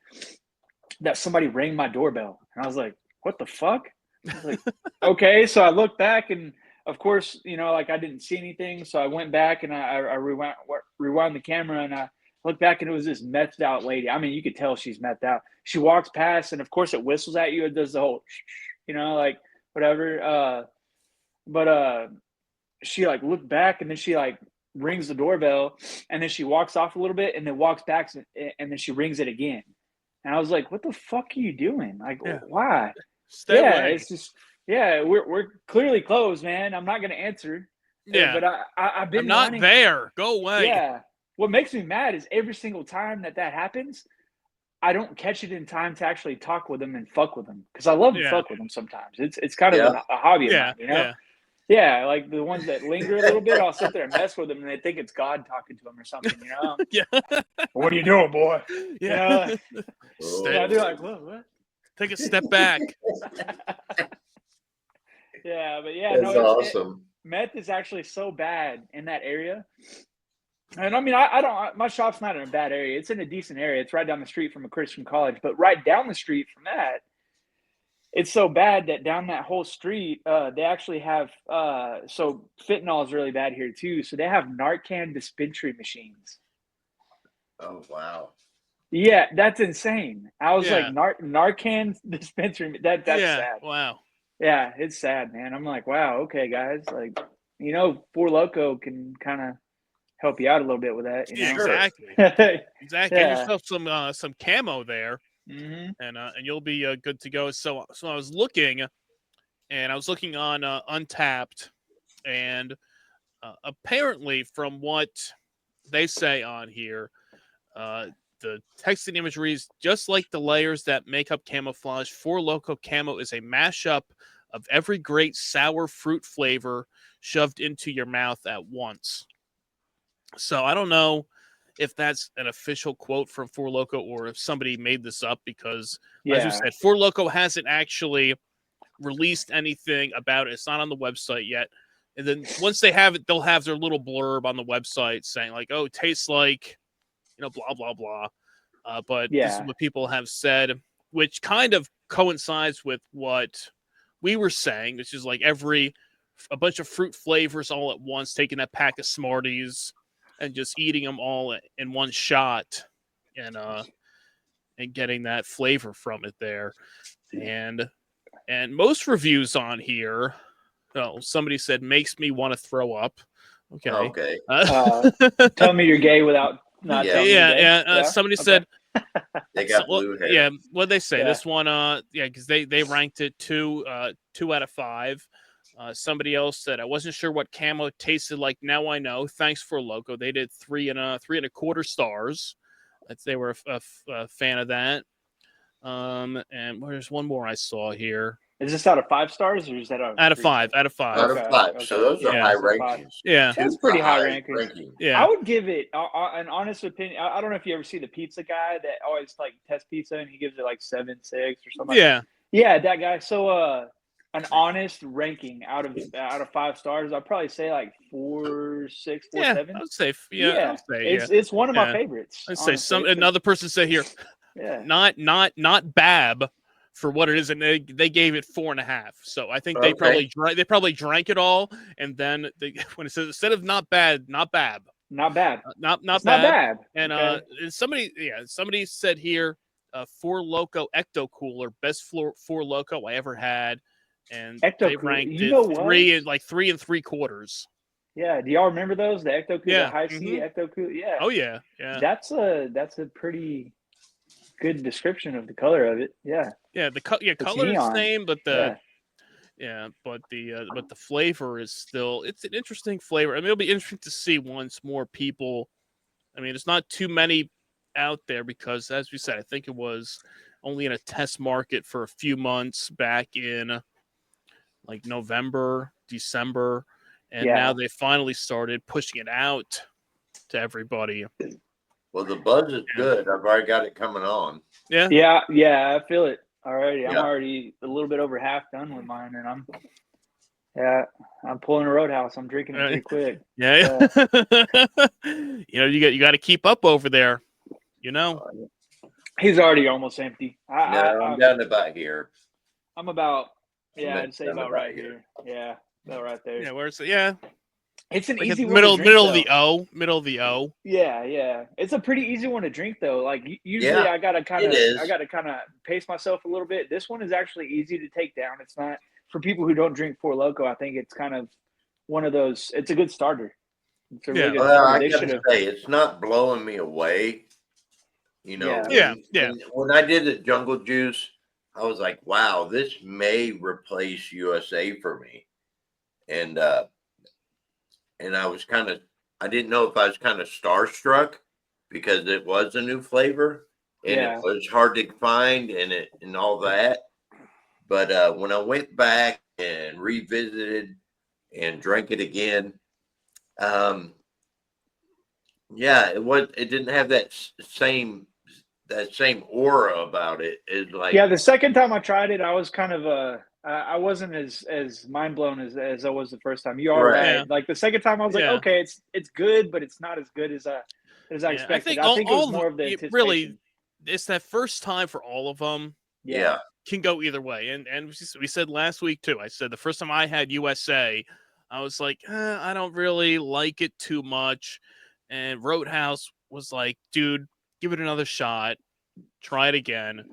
B: that somebody rang my doorbell. And I was like, what the fuck? I was like, okay. So I looked back, and of course, I didn't see anything. So I went back and I rewound the camera, and Look back, and it was this methed out lady. I mean, you could tell she's methed out. She walks past, and of course, it whistles at you. It does the whole, like whatever. But she like looked back, and then she like rings the doorbell, and then she walks off a little bit, and then walks back, and then she rings it again. And I was like, "What the fuck are you doing? Like, why?"
A: Stay away.
B: It's just we're clearly closed, man. I'm not gonna answer.
A: Yeah,
B: but I've been
A: I'm not there. Go away.
B: Yeah. What makes me mad is every single time that happens, I don't catch it in time to actually talk with them and fuck with them, because I love to fuck with them sometimes. It's kind of a hobby of mine, you know? Yeah, like the ones that linger a little bit, I'll sit there and mess with them, and they think it's God talking to them or something, you know?
A: Yeah.
B: What are you doing, boy?
A: Yeah.
B: I'll be like, what?
A: Take a step back.
B: Yeah, but
C: That's awesome.
B: Meth is actually so bad in that area. And I mean, I don't, my shop's not in a bad area. It's in a decent area. It's right down the street from a Christian college, but right down the street from that, it's so bad that down that whole street, they actually have, so fentanyl is really bad here too. So they have Narcan dispensary machines.
C: Oh, wow.
B: Yeah, that's insane. I was like, Narcan dispensary, that's sad.
A: Wow.
B: Yeah, it's sad, man. I'm like, wow, okay, guys. Like, Four Loko can kind of help you out a little bit with that. You know?
A: Exactly. Exactly.
B: Yeah.
A: Get yourself some camo there, and you'll be good to go. So I was looking, on Untapped, and apparently, from what they say on here, the text and imagery is just like the layers that make up camouflage. Four Loko Camo is a mashup of every great sour fruit flavor shoved into your mouth at once. So I don't know if that's an official quote from Four Loko or if somebody made this up, because, as you said, Four Loko hasn't actually released anything about it. It's not on the website yet. And then once they have it, they'll have their little blurb on the website saying like, "Oh, it tastes like, blah, blah, blah." But this is what people have said, which kind of coincides with what we were saying, which is like a bunch of fruit flavors all at once, taking that pack of Smarties and just eating them all in one shot, and getting that flavor from it there. And most reviews on here, somebody said, makes me want to throw up. Okay.
B: Tell me you're gay without not telling me you're gay.
A: Somebody said
C: they got blue hair.
A: Yeah, what'd they say? This one, because they ranked it 2 out of 5. Somebody else said, I wasn't sure what camo tasted like. Now I know. Thanks for Loko. They did 3 1/4 stars. They were a fan of that. And there's one more I saw here.
B: Is this out of 5 stars, or is that
A: out of 5? Out of 5.
C: Out of 5. Okay. So those are high rankings.
A: Yeah,
B: that's pretty high rankings.
A: Yeah,
B: I would give it an honest opinion. I don't know if you ever see the pizza guy that always like tests pizza, and he gives it like 7, 6 or something. Yeah, that guy. So an honest ranking out of 5 stars, I'd probably say like 4, 6, 4, 7.
A: I would say
B: it's one of my favorites.
A: I'd say another person said here, not Bab for what it is, and they gave it 4.5. So I think they probably drank it all, and then when it says instead of not bad, not Bab,
B: not bad,
A: not
B: bad.
A: And somebody said here, Four Loko Ecto Cooler, best Four Loko I ever had. And they ranked it 3 3/4.
B: Yeah, do y'all remember those? The Ecto Cooler, the high C Ecto Cooler. Yeah.
A: Oh yeah.
B: That's a pretty good description of the color of it. Yeah.
A: Yeah, the color is the same, but the flavor is still, it's an interesting flavor. I mean, it'll be interesting to see once more people. I mean, there's not too many out there because, as we said, I think it was only in a test market for a few months back in like November, December, and now they finally started pushing it out to everybody.
C: Well, the buzz is good. I've already got it coming on.
B: Yeah, I feel it already. I'm already a little bit over half done with mine, and I'm pulling a Roadhouse. I'm drinking it pretty quick.
A: Yeah. You got to keep up over there.
B: He's already almost empty.
C: I'm down about here.
B: I'm about. Yeah, I'd say about right here. Yeah, about right there.
A: Yeah, where's it? Yeah.
B: It's an
A: Like
B: easy one
A: middle
B: to drink,
A: of
B: though.
A: the O, middle of the O.
B: Yeah. It's a pretty easy one to drink, though. Like usually,
C: Yeah,
B: I gotta
C: it is.
B: kind of pace myself a little bit. This one is actually easy to take down. It's not for people who don't drink Four Loko. I think it's kind of one of those. It's a good starter. It's a really
A: Yeah.
B: good
C: Well,
B: starter.
C: I
B: They
C: gotta
B: should have.
C: say, it's not blowing me away. You know,
B: Yeah.
A: Yeah, yeah.
C: when I did the Jungle Juice, I was like, wow, this may replace USA for me. And I was I didn't know if I was kind of starstruck because it was a new flavor and it
B: Yeah.
C: was hard to find and all that. But when I went back and revisited and drank it again, um, yeah, it didn't have that same aura about it. It's like,
B: Yeah, the second time I tried it, I was kind of I wasn't as mind blown as I was the first time. You are
C: right.
B: right.
A: Yeah.
B: Like the second time, I was like,
A: Yeah.
B: okay, it's good, but it's not as good as I
A: Yeah. I
B: expected.
A: think
B: I think it was
A: all
B: more of the
A: it
B: anticipation.
A: really it's that first time for all of them
C: Yeah.
A: can go either way. And we said last week too. I said the first time I had USA, I was like, I don't really like it too much. And Roadhouse was like, dude, give it another shot, try it again,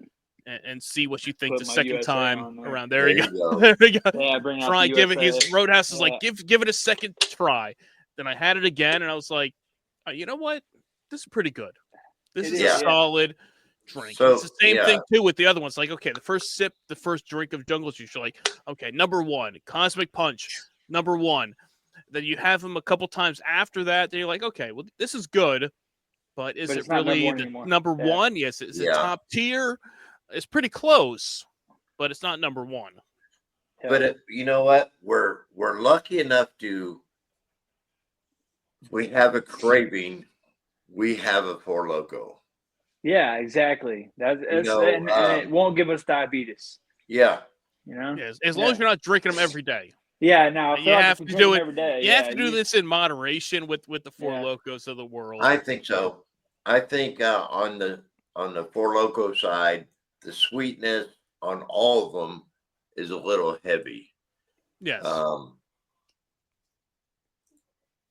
A: and see what you think
B: Put
A: the
B: my
A: second
B: USA
A: time
B: on there.
A: around.
C: There
A: There you
C: you
A: go.
C: go.
A: There we go.
B: Yeah, bring out
A: Try,
B: the
A: give it.
B: USA.
A: His Roadhouse is
B: Yeah.
A: like, give it a second try. Then I had it again, and I was like, you know what? This is pretty good. This
B: It
A: is
B: is,
A: a
B: yeah.
A: solid drink.
C: So,
A: It's the same
C: yeah.
A: thing too with the other ones. Like, okay, the first sip, the first drink of Jungle Juice, you're like, okay, number one, Cosmic Punch, number one. Then you have them a couple times after that. Then you're like, okay, well, this is good, but is
B: But
A: it
B: it's not number
A: really
B: one
A: the
B: anymore.
A: number
B: Yeah.
A: one? Yes, is it
C: Yeah.
A: top tier? It's pretty close, but it's not number one.
B: Yeah.
C: But you know what? We're lucky enough we have a craving. We have a Four Loko.
B: Yeah, exactly. That's
C: know,
B: and it won't give us diabetes.
C: Yeah.
B: You know.
A: Yes, as long as you're not drinking them every day.
B: Yeah, no, I
A: You
B: feel like
A: have
B: if
A: to
B: you
A: do
B: drink
A: it.
B: them every day,
A: You have to do
B: you-
A: this in moderation with the Four
B: Yeah.
A: Lokos of the world.
C: I think so. I think on the Four Loko side, the sweetness on all of them is a little heavy.
A: Yes.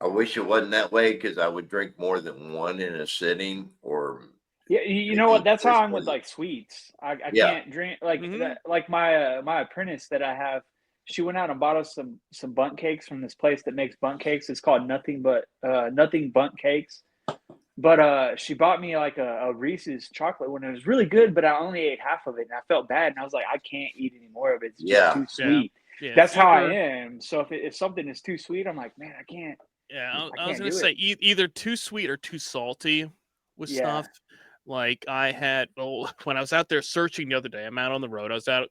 C: I wish it wasn't that way because I would drink more than one in a sitting. Or
B: Yeah, you know what? That's how I'm with like sweets. I
C: Yeah.
B: can't drink like
A: Mhm.
B: that. Like my apprentice that I have, she went out and bought us some bundt cakes from this place that makes bundt cakes. It's called Nothing Bundt Cakes. But she bought me like a Reese's chocolate one. It was really good, but I only ate half of it, and I felt bad. And I was like, I can't eat any more of it. It's just
C: Yeah.
B: too sweet.
A: Yeah,
B: That's how I
A: either-
B: am. So if something is too sweet, I'm like, man, I can't.
A: Yeah, I was
B: can't
A: gonna
B: do
A: say
B: it.
A: either too sweet or too salty with
B: Yeah.
A: stuff. Like I had, when I was out there searching the other day, I'm out on the road. I was out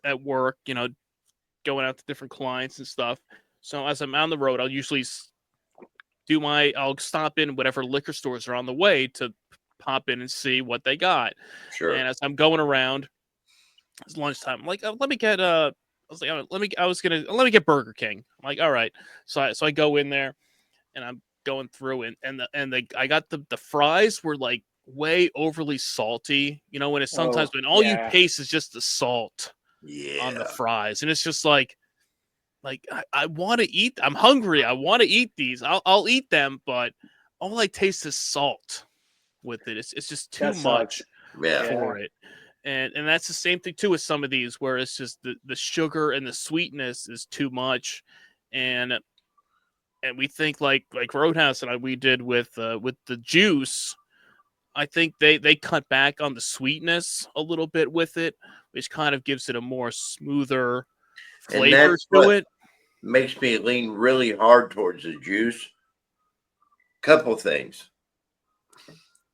A: at work, going out to different clients and stuff. So as I'm on the road, I'll usually I'll stop in whatever liquor stores are on the way to pop in and see what they got.
C: Sure.
A: And as I'm going around, it's lunchtime. I'm like, let me get I was like, let me get Burger King. I'm like, all right. So I go in there, and I'm going through, I got the fries were like way overly salty. When it's sometimes when all you taste is just the salt on the fries, and it's just like I want to eat. I'm hungry. I want to eat these. I'll eat them, but all I taste is salt with it. It's just too much for it. And that's the same thing too with some of these, where it's just the sugar and the sweetness is too much, and we think like Roadhouse and we did with the juice. I think they cut back on the sweetness a little bit with it, which kind of gives it a more smoother flavor to it.
C: Makes me lean really hard towards the juice. Couple things.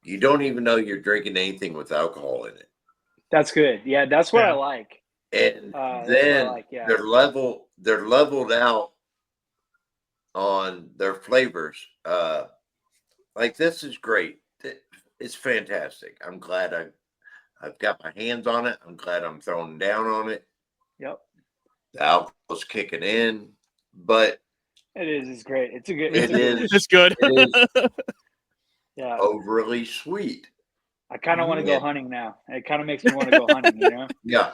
C: You don't even know you're drinking anything with alcohol in it.
B: That's good. Yeah, that's what I like.
C: And
B: that's
C: then
B: what I like, yeah.
C: they're leveled out on their flavors. Like this is great. It's fantastic. I'm glad I've got my hands on it. I'm glad I'm throwing down on it.
B: Yep.
C: The alcohol's kicking in, but
B: it is. It's great. It's good.
A: It's good.
C: It is
B: yeah.
C: overly sweet.
B: I kind of want to go hunting now. It kind of makes me want to go hunting.
C: Yeah.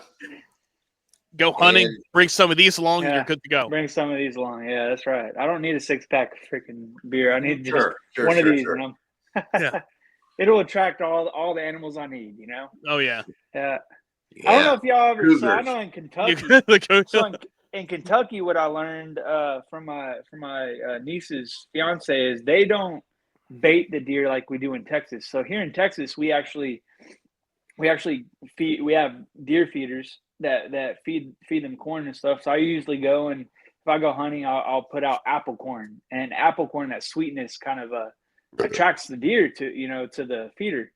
A: Go hunting,
C: And-
A: bring some of these along, and
B: Yeah.
A: you're good to go.
B: Bring some of these along. Yeah, that's right. I don't need a 6-pack of freaking beer. I need just
C: Sure,
B: one of these,
C: sure.
B: and
A: Yeah.
B: it'll attract all the animals I need. You know.
A: Oh yeah.
B: Yeah.
C: Yeah.
B: I don't know if y'all ever. So I
C: Cougars.
B: know in
A: You
B: Kentucky.
A: could-
B: So in Kentucky, what I learned from my niece's fiance is they don't bait the deer like we do in Texas. So here in Texas, we actually feed. We have deer feeders that feed them corn and stuff. So I usually go, and if I go hunting, I'll put out apple corn, and apple corn, that sweetness kind of attracts the deer to the feeder.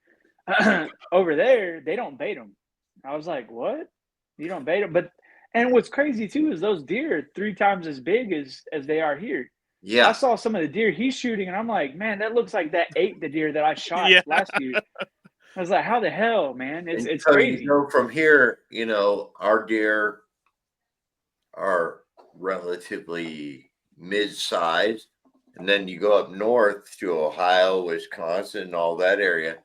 B: Over there, they don't bait them. I was like, what? You don't bait them? And what's crazy too is those deer are 3 times as big as they are here. I
C: Yeah.
B: saw some of the deer he's shooting, and I'm like, man, that looks like that ate the deer that I shot
A: Yeah.
B: last year. I was like, how the hell, man? It's
C: And
B: it's
C: so,
B: crazy.
C: from here, our deer are relatively mid-sized, and then you go up north to Ohio, Wisconsin, and all that area.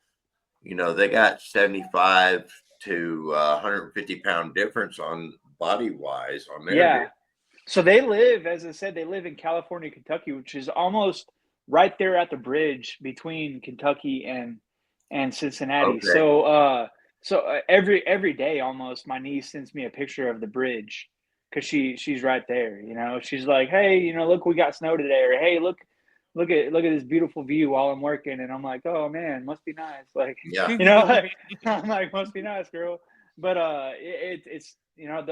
C: They got 75 to 150-pound difference on body-wise on their
B: Yeah.
C: deer.
B: So they live, as I said, they live in California, Kentucky, which is almost right there at the bridge between Kentucky and Cincinnati.
C: Okay.
B: So every day almost, my niece sends me a picture of the bridge because she's right there. She's like, hey, look, we got snow today, or hey, look at this beautiful view while I'm working, and I'm like, oh man, must be nice. Like,
C: Yeah.
B: I'm like, must be nice, girl. But it's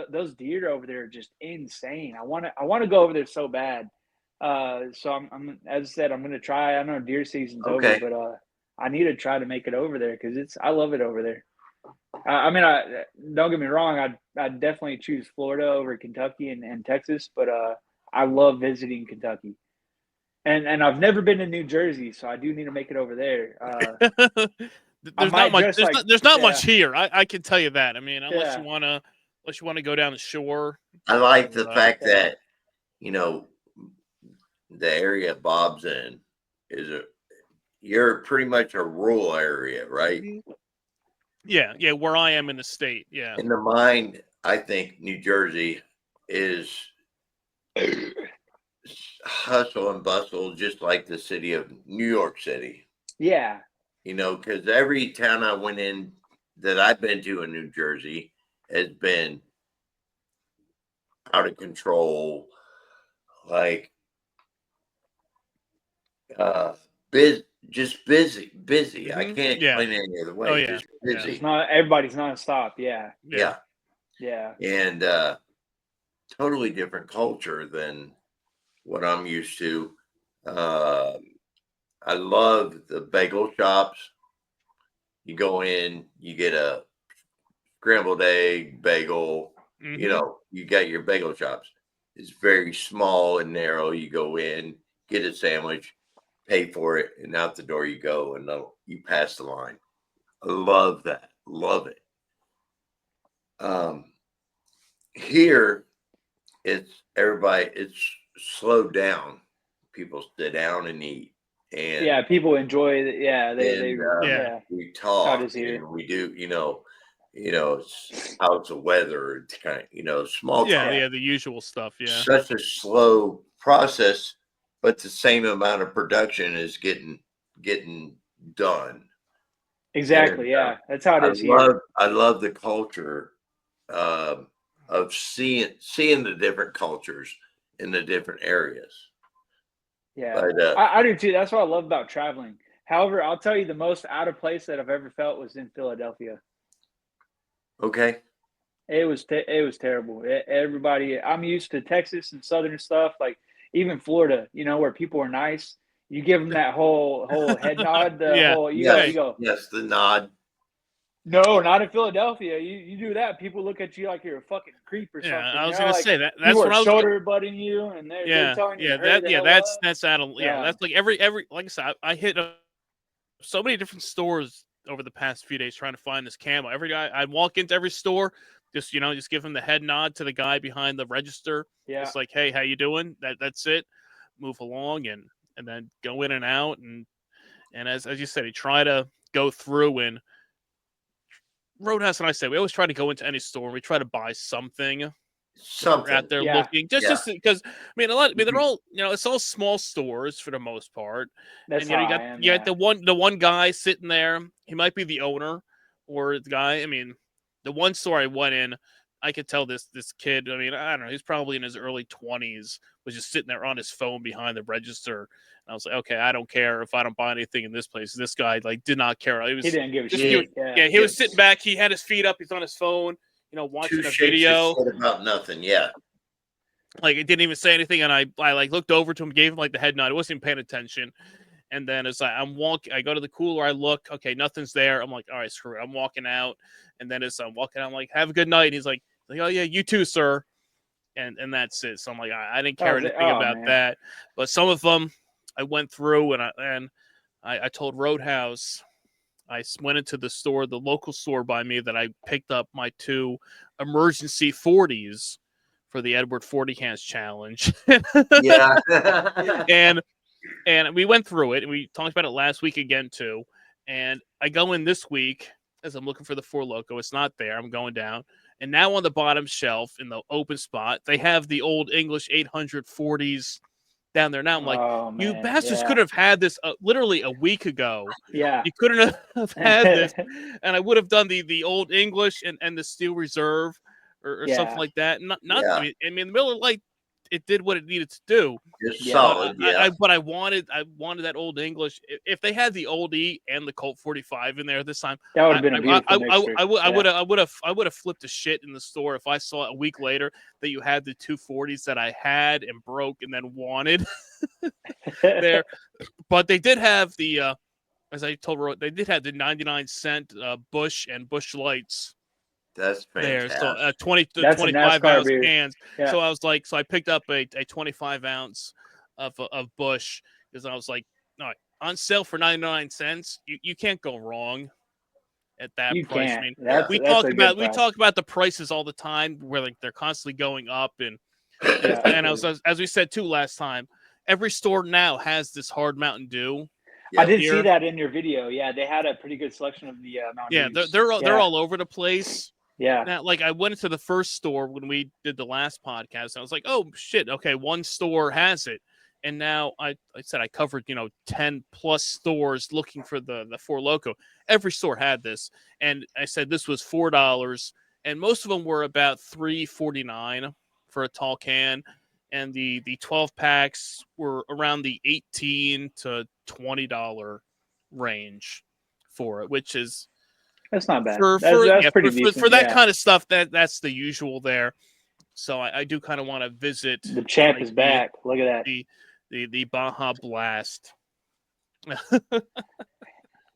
B: those deer over there are just insane. I want to go over there so bad. So I'm as I said, I'm gonna try. I know deer season's
C: Okay.
B: over, but I need to try to make it over there because I love it over there. I mean, don't get me wrong. I definitely choose Florida over Kentucky and Texas, but I love visiting Kentucky. And I've never been to New Jersey, so I do need to make it over there.
A: There's
B: might
A: not much.
B: dress
A: There's
B: like-
A: not. There's not
B: yeah.
A: much here. I can tell you that. I mean, unless
B: Yeah.
A: you wanna go down the shore.
C: I like the fact
B: Yeah.
C: that, the area Bob's in you're pretty much a rural area, right?
A: Yeah. Where I am in the state. Yeah.
C: In the mind, I think New Jersey is hustle and bustle, just like the city of New York City.
B: Yeah.
C: Because every town I went in that I've been to in New Jersey has been out of control, like just busy. I
A: Mhm.
C: can't
A: Yeah.
C: explain it any other way.
A: Oh, yeah.
C: Just
A: Yeah.
C: busy.
B: It's not everybody's nonstop. Yeah.
C: Yeah.
B: Yeah.
C: And totally different culture than what I'm used to. I love the bagel shops. You go in, you get a scrambled egg bagel.
A: Mhm.
C: You got your bagel shops. It's very small and narrow. You go in, get a sandwich, pay for it, and out the door you go, and you pass the line. I love that. Love it. Here, it's slowed down. People sit down and eat. And
B: Yeah. People enjoy it. Yeah. They
A: Yeah.
C: we
B: How
C: talk
B: does here?
C: and we do, how's the weather? It's kind of, small
A: Yeah.
C: talk.
A: Yeah. The usual stuff. Yeah.
C: Such a slow process, but the same amount of production is getting done.
B: Exactly.
C: And,
B: Yeah. That's how it is here.
C: I love the culture of seeing the different cultures in the different areas.
B: Yeah.
C: But
B: I do too. That's what I love about traveling. However, I'll tell you the most out of place that I've ever felt was in Philadelphia.
C: okay,
B: It was terrible. Everybody, I'm used to Texas and southern stuff, like even Florida, where people are nice. You give them that whole head nod,
A: Yeah.
B: you go.
C: yes, the nod.
B: No, not in Philadelphia. You do that, people look at you like you're a fucking creep or
A: Yeah.
B: something.
A: I was gonna
B: like
A: say that. That's
B: people
A: what
B: are
A: I was.
B: shoulder butting you, and they're telling you to hurry the hell up.
A: That's out of
B: Yeah.
A: That's like every like I said, I hit so many different stores over the past few days trying to find this camo. Every guy I walk into every store, just give him the head nod to the guy behind the register.
B: Yeah.
A: It's like, hey, how you doing? That's it. Move along and then go in and out and as you said, you try to go through and Roadhouse and I say we always try to go into any store and we try to buy something
C: Something
A: out there
B: Yeah.
A: looking just because I mean they're all it's all small stores for the most part.
B: That's
A: And
B: how
A: you
B: I
A: got
B: am.
A: you got the one guy sitting there. He might be the owner or the guy. I mean, the one store I went in, I could tell this kid. I mean, I don't know. He's probably in his early 20s. Was just sitting there on his phone behind the register. And I was like, okay, I don't care if I don't buy anything in this place. This guy did not care. He
B: He didn't give a
A: just
B: shit.
A: he was sitting back. He had his feet up. He's on his phone. Watching
C: two
A: a
C: shakes
A: video.
C: of shit about nothing. Yeah.
A: Like, it didn't even say anything, and I like looked over to him, gave him like the head nod. I wasn't even paying attention. And then as I'm walking, I go to the cooler, I look, okay, nothing's there. I'm like, all right, screw it. I'm walking out. And then as I'm walking out, I'm like, have a good night. And he's like, oh yeah, you too, sir. And that's it. So I'm like, I didn't care anything about that. But some of them I went through, and I told Roadhouse. I went into the store, the local store by me, that I picked up my 2 emergency 40s for the Edward 40 Hands Challenge.
C: Yeah.
A: and we went through it, and we talked about it last week again too. And I go in this week as I'm looking for the Four Loko. It's not there. I'm going down, and now on the bottom shelf in the open spot, they have the old English 840s down there. Now I'm like, you bastards could have had this literally a week ago.
B: Yeah,
A: you couldn't have had this, and I would have done the old English and the Steel Reserve or something like that. Not
C: Yeah.
A: I mean, Miller Lite, it did what it needed to do.
C: Just solid.
A: But I wanted that old English. If they had the old E and the Colt 45 in there this time,
B: that would have been a beautiful mixture.
A: I would have flipped a shit in the store if I saw a week later that you had the 240s that I had and broke and then wanted there. But they did have the as I told Ro, they did have the 99-cent Busch and Busch Lights.
C: That's fantastic.
A: There, so 25 ounce cans. Yeah. So I was like, I picked up a 25 ounce of Busch because I was like, all right, on sale for 99 cents. You can't go wrong at that price.
B: Can't.
A: I mean,
B: we talk
A: about the prices all the time where like they're constantly going up and as we said too last time, every store now has this hard Mountain Dew.
B: I did see that in your video. Yeah, they had a pretty good selection of the Mountain Dews.
A: They're all over the place.
B: Yeah.
A: Now, like I went into the first store when we did the last podcast. And I was like, oh shit, okay, one store has it, and now I said I covered 10 plus stores looking for the Four Loko. Every store had this, and I said this was $4, and most of them were about $3.49 for a tall can, and the 12 packs were around the $18 to $20 range for it, which is.
B: That's not bad.
A: That's
B: pretty decent.
A: For that kind of stuff, that's the usual there. So I do kind of want to visit.
B: The champ is back. Look at that.
A: The Baja Blast.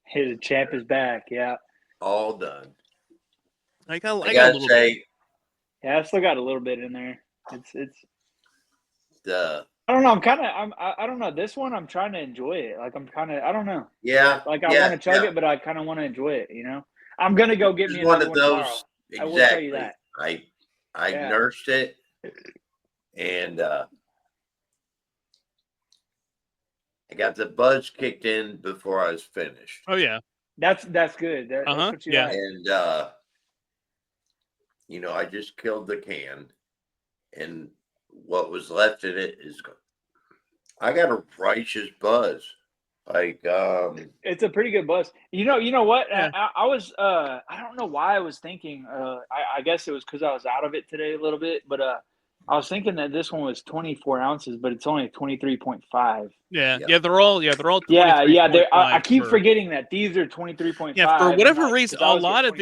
B: His champ is back. Yeah.
C: All done.
A: I got a little bit.
B: Yeah, I still got a little bit in there. It's.
C: I
B: don't know. I don't know. This one, I'm trying to enjoy it. Like I don't know.
C: Yeah.
B: Like I want to chug it, but I kind of want to enjoy it. I'm gonna go get me
C: one of those.
B: Tomorrow.
C: Exactly.
B: I will tell you that.
C: I nursed it, and I got the buzz kicked in before I was finished.
A: Oh yeah,
B: that's good. That's what you like.
C: And I just killed the can, and what was left in it is. I got a righteous buzz. Like
B: it's a pretty good buzz. You know what?
A: Yeah.
B: I was I don't know why I was thinking I guess it was because I was out of it today a little bit, but I was thinking that this one was 24 ounces, but it's only 23.5.
A: Yeah, they're all 23.5.
B: Yeah. I keep forgetting that these are 23.5.
A: Yeah, for whatever reason, a lot of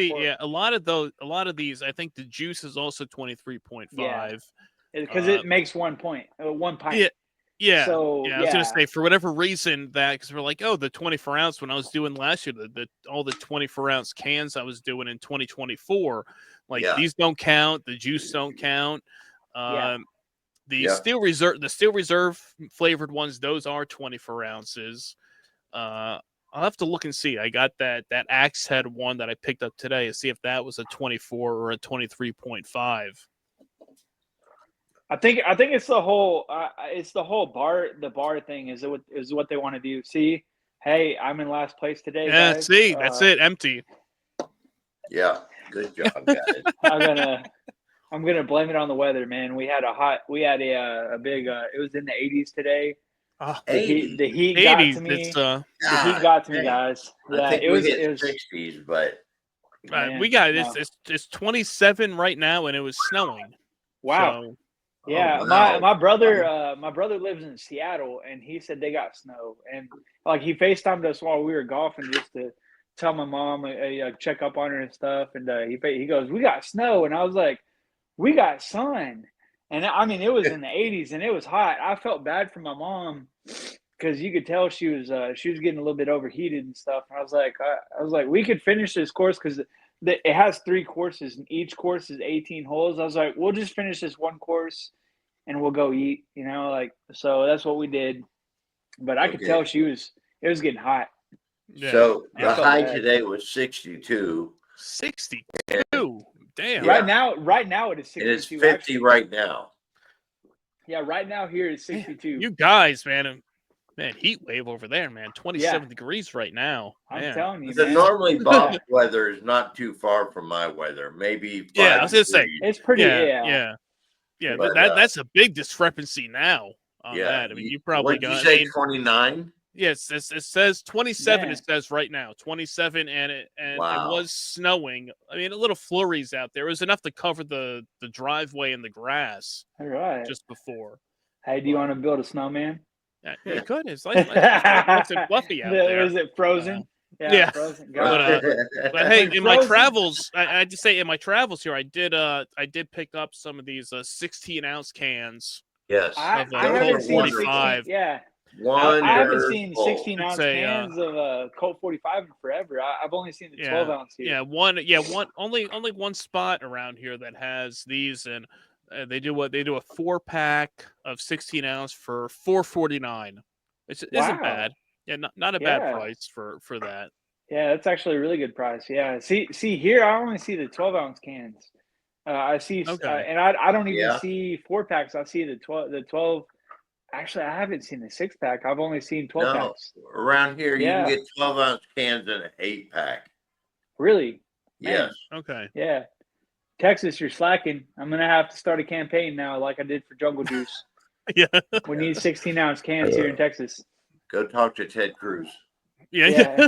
A: these, I think the juice is also 23.5.
B: Yeah, because it makes 1 pint.
A: Yeah.
B: So,
A: I was gonna say for whatever reason because we're like, the 24 ounce when I was doing last year, all the 24 ounce cans I was doing in 2024, these don't count, the juice don't count. The Steel Reserve flavored ones, those are 24 ounces. I'll have to look and see. I got that Axe Head one that I picked up today to see if that was a 24 or a 23.5.
B: I think it's the whole bar thing is what they want to do. See, hey, I'm in last place today.
A: Yeah,
B: guys.
A: See, that's it, empty.
C: Yeah, good job, guys.
B: I'm I'm gonna blame it on the weather, man. We had a big. It was in the 80s today.
A: Oh,
B: The heat
C: 80s.
B: the heat got
A: 80s.
B: to me.
A: It's
B: The heat
C: God
B: got to me,
C: dang.
B: guys.
C: I
B: Yeah,
C: think
B: it
C: we
B: was.
C: hit
B: It was.
C: 60s, but
A: we
B: Man,
A: got
B: no.
A: it's 27 right now, and it was snowing.
B: Wow.
A: So
B: Yeah,
C: oh, wow.
B: my brother lives in Seattle, and he said they got snow, and like he FaceTimed us while we were golfing just to tell my mom, check up on her and stuff, and he goes, "We got snow," and I was like, "We got sun," and I mean it was in the 80s and it was hot. I felt bad for my mom because you could tell she was getting a little bit overheated and stuff. And I was like, we could finish this course because it has 3 courses and each course is 18 holes. I was like, we'll just finish this one course and we'll go eat, so that's what we did. But I could
C: Okay.
B: tell it was getting hot.
A: yeah.
C: So
B: I
C: the
B: felt
C: high
B: bad.
C: today was 62.
A: 62. Damn.
C: Yeah.
B: Right now it is 62.
C: And it's 50
B: actually.
C: right now.
B: Yeah, right now here is 62.
A: You guys, man, heat wave over there, man. 27
B: Yeah.
A: degrees right now.
B: I'm
A: Man.
B: telling you,
C: The
B: man.
C: normally Bob's weather is not too far from my weather. Maybe 5
A: Yeah, I was gonna say,
C: degrees.
B: It's pretty.
A: yeah.
C: But,
A: That's a big discrepancy now on
C: Yeah.
A: that. I mean, you probably
C: What'd you
A: got.
C: say, 29?
A: Yes, it says 27.
B: Man.
A: It says right now 27, and it
C: Wow.
A: was snowing. I mean, a little flurries out there. It was enough to cover the driveway and the grass
B: All right.
A: just before.
B: Hey, do you want to build a snowman?
A: Yeah, you could. It's nice and fluffy out there.
B: Is it frozen?
A: Yeah.
B: Frozen.
A: But,
B: God.
A: But hey,
B: When
A: in my
B: frozen-
A: travels, I just say in my travels here, I did pick up some of these 16-ounce cans.
C: Yes.
B: I
A: of,
B: haven't seen
A: 45.
B: 16. Yeah,
C: Wonderful.
B: I haven't seen 16
A: It's
B: ounce
A: a,
B: cans of Colt 45 in forever. I've only seen the 12 ounce here.
A: Yeah, one only one spot around here that has these, and they do a 4-pack of 16-ounce for $4.49. It isn't
B: Wow.
A: bad. Yeah, not a bad
B: Yeah.
A: price for that.
B: Yeah, that's actually a really good price. Yeah. See here, I only see the 12 ounce cans. I see,
A: Okay.
B: and I don't even
C: Yeah.
B: see 4-packs. I see the 12. Actually, I haven't seen the 6-pack. I've only seen 12
C: No,
B: packs.
C: around here you
B: Yeah.
C: can get 12-ounce cans in an 8-pack.
B: Really? Man.
C: Yes.
A: Okay.
B: Yeah. Texas, you're slacking. I'm gonna have to start a campaign now, like I did for Jungle Juice.
A: Yeah.
B: We need 16-ounce cans here in Texas.
C: Go talk to Ted Cruz.
B: Yeah. I'm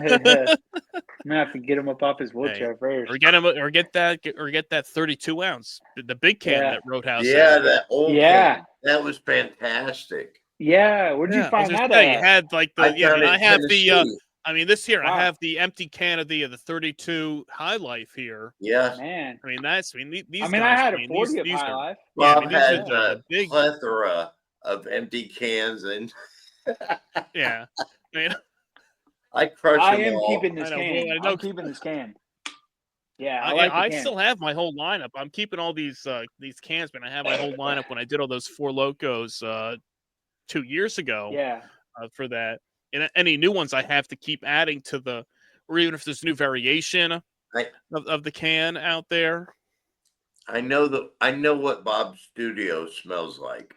B: gonna have to get him up off his wheelchair first.
A: Or get that 32-ounce, the big can
B: Yeah.
A: that Roadhouse.
C: Yeah,
A: had.
C: that old
B: Yeah.
C: can. That was fantastic.
B: Yeah. Where'd you
A: I was
B: find
A: gonna
B: that
A: say, you
B: at?
A: had like the
C: I found it
A: I
C: in
A: have the
C: Tennessee.
A: I mean this here
B: Wow.
A: I have the empty can of the 32 High Life here.
C: Yes.
B: Man.
A: I mean these.
B: I
A: guys,
B: had a
A: these-
B: 40 of
A: these
B: High
A: are-
B: Life.
A: Yeah, I
C: Bob
A: mean, these
C: has
A: are
C: a
A: the big.
C: plethora of empty cans, and
A: Yeah, I mean,
C: I crush
B: I
C: them
B: am
C: all.
B: keeping this
A: I know,
B: can.
A: well, I know-
B: I'm keeping this can. Yeah, I
A: I
B: like the can.
A: still have my whole lineup. I'm keeping all these cans, but I have my whole lineup when I did all those Four Lokos 2 years ago.
B: Yeah.
A: For that, and any new ones I have to keep adding to the, or even if there's new variation of the can out there.
C: I know what Bob's studio smells like.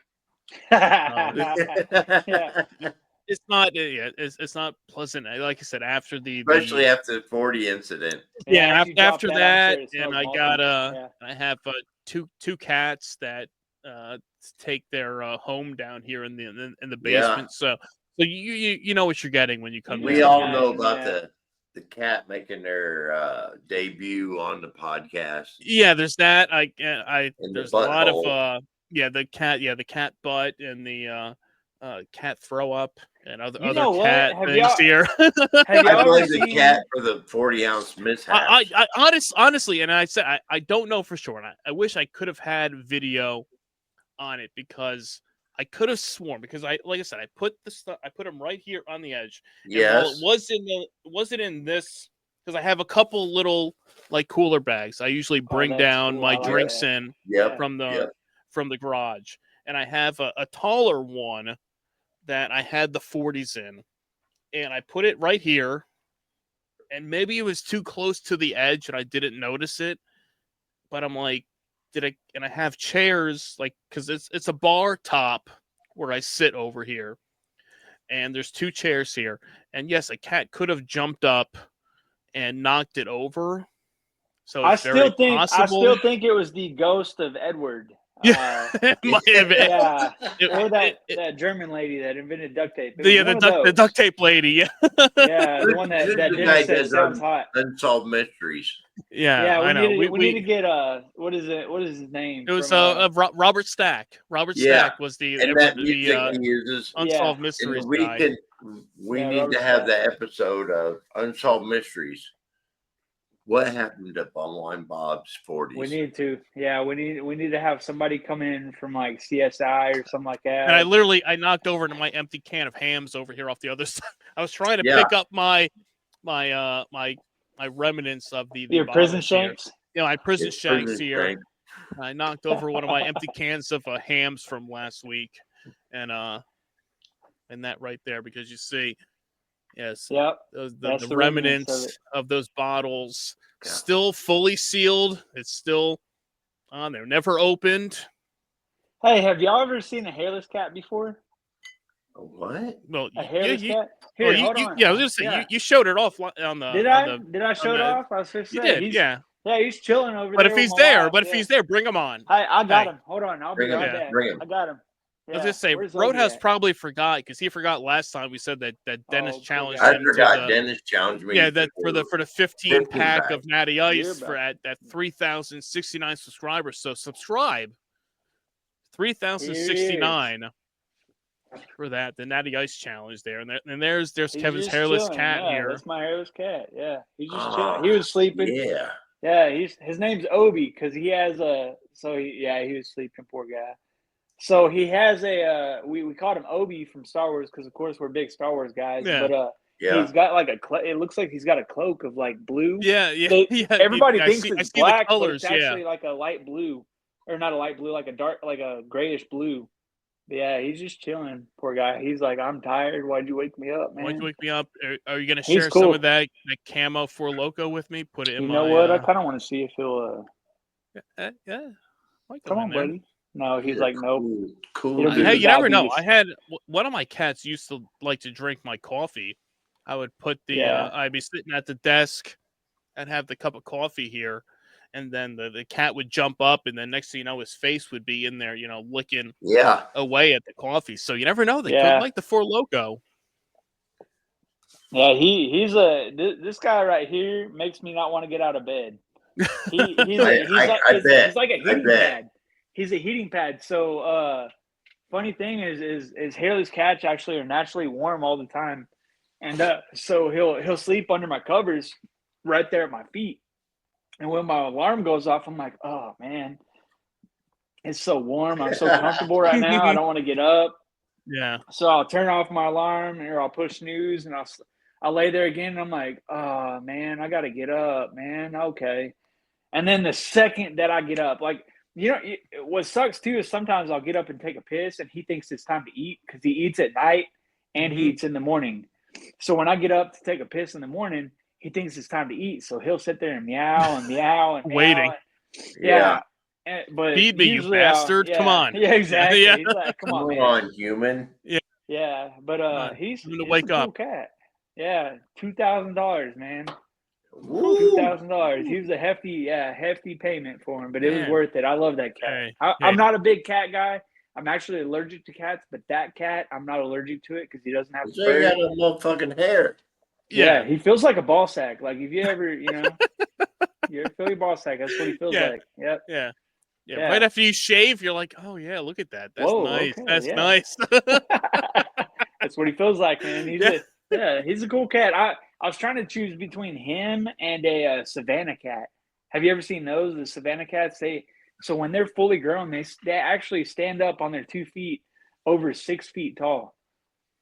B: Yeah.
A: It's not. Yeah, it's not pleasant. Like I said, after
C: Especially after the 40 incident.
A: yeah,
B: once you drop
A: after
B: I'm
A: that,
B: sure it
A: and
B: smells
A: I
B: malty.
A: got
B: Yeah.
A: I have two cats that take their home down here in the basement. So you know what you're getting when you come.
C: We
B: Yeah.
C: all
A: down.
C: know about
B: Yeah.
C: the cat making their debut on the podcast.
A: Yeah, there's that.
C: And
A: There's
C: the
A: a lot
C: butthole.
A: of the cat butt and the cat throw up and other
B: You know what?
A: cat
B: Have
A: things
B: y'all-
A: here.
B: Have
C: I
B: y'all ever
C: blame the
B: seen?
C: cat for the 40-ounce mishap.
A: I honestly, and I said I don't know for sure, and I wish I could have had video on it because I could have sworn, because like I said, I put them right here on the edge. And while
C: Yes.
A: it wasn't in this, because I have a couple little like cooler bags. I usually bring
B: that's
A: down
B: cool.
A: my
B: I like
A: drinks
B: that.
A: in
C: Yep.
A: from the
C: Yep.
A: from the garage, and I have a taller one that I had the 40s in, and I put it right here, and maybe it was too close to the edge and I didn't notice it, but I'm like, and I have chairs, like, because it's a bar top where I sit over here, and there's 2 chairs here, and yes, a cat could have jumped up and knocked it over. So
B: I
A: it's very
B: I
A: possible.
B: still think it was the ghost of Edward.
A: Yeah, it might have been.
B: Yeah,
A: It-
B: or
A: it-
B: that German lady that invented duct tape. It was one of
A: the
B: those.
A: duct tape lady. Yeah,
B: Yeah, the one that
C: Who's the
B: Dennis
C: guy
B: said
C: that
B: sounds
C: does
B: hot.
C: Unsolved Mysteries?
A: yeah,
B: Yeah,
A: I know.
B: we need to get what is it? What is his name?
A: It was
B: from,
A: Robert Stack. Robert
C: Yeah.
A: Stack was the
C: And that music he uses.
A: Unsolved
C: And
A: Mysteries
C: we
A: guy.
C: need
B: Robert
C: to have
B: Stack.
C: the episode of Unsolved Mysteries. What happened to Bumline Bob's 40s?
B: We need to. Yeah, we need to have somebody come in from like CSI or something like that.
A: And I knocked over into my empty can of hams over here off the other side. I was trying to
C: Yeah.
A: pick up my remnants of the
B: Your prison
A: bottles here.
B: shanks.
A: You know, my prison
C: It's
A: shanks
C: prison
A: here.
C: shank.
A: I knocked over one of my empty cans of hams from last week, and that right there, because you see, yes,
B: Yep.
A: those
B: That's
A: the
B: the remnants
A: remnants of those bottles,
C: Yeah.
A: still fully sealed. It's still on there, never opened.
B: Hey, have y'all ever seen a hairless cat before?
C: A what?
A: Well,
B: A hairless cat?
A: well,
B: Here, hold on.
A: I was gonna say you showed it off on the.
B: Did
A: on
B: I?
A: the-
B: Did I show it
A: the-
B: off? I was supposed to
A: You
B: say.
A: did,
B: He's,
A: yeah.
B: Yeah, he's chilling over
A: But
B: there.
A: if
B: with
A: he's
B: my
A: there,
B: wife,
A: but if
B: yeah.
A: he's there, bring him on.
B: I got
A: Hey.
B: him. Hold on, I'll be
C: Bring him.
B: right
A: Yeah.
B: back.
C: Bring him.
B: I got him.
A: I was just say
B: Where's Obi
A: Roadhouse
B: at?
A: probably forgot, because he forgot last time we said that Dennis
B: Oh, poor
A: challenged
B: guy.
C: I
A: him
C: forgot
A: to the,
C: Dennis challenged me.
A: yeah, that for the 15 pack
C: pack.
A: of Natty Ice for
B: back.
A: at 3,069 subscribers. So subscribe 3,069 for that, the Natty Ice challenge there, and there's
B: He's
A: Kevin's
B: just
A: hairless
B: chilling.
A: cat
B: Yeah,
A: here.
B: that's my hairless cat. Yeah, he's just
C: Ah,
B: chilling. He was sleeping.
C: Yeah.
B: Yeah, his name's Obi because he has a. He was sleeping. Poor guy. So he has a. We called him Obi from Star Wars because of course we're big Star Wars guys.
A: Yeah.
B: But
C: Yeah.
B: he's got like it looks like he's got a cloak of like blue.
A: Yeah, yeah.
B: Everybody
A: I
B: thinks
A: see, I
B: it's
A: see
B: black,
A: the colors.
B: but it's actually like a light blue, or not a light blue, like a dark, like a grayish blue. But yeah, he's just chilling. Poor guy. He's like, I'm tired. Why'd you wake me up, man?
A: Why'd you wake me up? Are you gonna
B: He's
A: share some
B: cool.
A: of that camo Four Loko with me? Put it in
B: You
A: my.
B: know what? I kind of want to see if he'll.
A: Yeah. Might go
B: Come
A: in
B: on,
A: there.
B: buddy. No, he's
C: a
B: like, nope.
C: Cool.
B: It'll be
C: dude.
A: Hey,
B: the
A: you never know.
B: diabetes.
A: I had one of my cats used to like to drink my coffee. I would put I'd be sitting at the desk and have the cup of coffee here, and then the cat would jump up, and then next thing you know, his face would be in there, licking
C: Yeah.
A: away at the coffee. So you never know. They
B: Yeah.
A: could like the Four Loko.
B: Yeah, this guy right here makes me not want to get out of bed. He's like a heating pad. He's a heating pad. So funny thing is hairless cats actually are naturally warm all the time. And so he'll sleep under my covers right there at my feet. And when my alarm goes off, I'm like, oh man, it's so warm. I'm so comfortable right now. I don't want to get up.
A: Yeah.
B: So I'll turn off my alarm or I'll push snooze and I'll lay there again. And I'm like, oh man, I got to get up, man. Okay. And then the second that I get up, like, what sucks too is sometimes I'll get up and take a piss and he thinks it's time to eat because he eats at night and he eats in the morning. So when I get up to take a piss in the morning, he thinks it's time to eat. So he'll sit there and meow and meow and meow.
A: Waiting.
B: Yeah. But
A: Feed me, you
B: usually
A: bastard. Come on.
B: Yeah, exactly.
A: Yeah.
B: He's like, come on, man.
C: on, human.
B: Yeah, but he's
A: Time to
B: he's
A: wake
B: a cool
A: up.
B: cat. Yeah, $2,000, man.
C: Woo.
B: $2,000. He was a hefty payment for him, but it was
A: Man.
B: worth it. I love that cat.
A: Hey,
B: I'm not a big cat guy. I'm actually allergic to cats, but that cat, I'm not allergic to it because he doesn't have
C: So you
B: fur.
C: got no motherfucking hair.
B: Yeah, he feels like a ball sack. Like if you ever, you ever feel your ball sack, that's what he feels
A: Yeah.
B: like. Yep.
A: Yeah.
B: Yeah.
A: Right after you shave, you're like, oh yeah, look at that. That's
B: Whoa,
A: nice.
B: okay,
A: That's
B: yeah.
A: nice.
B: That's what he feels like, man. He's a cool cat. I was trying to choose between him and a Savannah cat. Have you ever seen those? The Savannah cats, so when they're fully grown, they actually stand up on their 2 feet over 6 feet tall.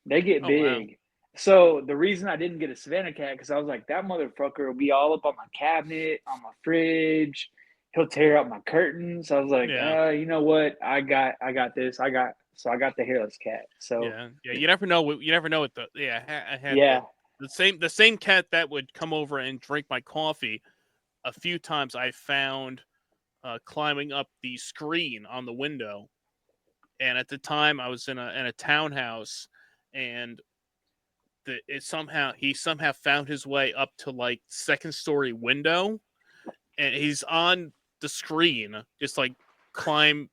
B: They get big.
A: Wow.
B: So the reason I didn't get a Savannah cat because I was like, that motherfucker will be all up on my cabinet, on my fridge. He'll tear up my curtains. I was like, you know what? I got this. So I got the hairless cat. So
A: yeah. You never know. You never know what I had the same cat that would come over and drink my coffee. A few times I found climbing up the screen on the window, and at the time I was in a townhouse, and he somehow found his way up to like second story window, and he's on the screen, just like climb.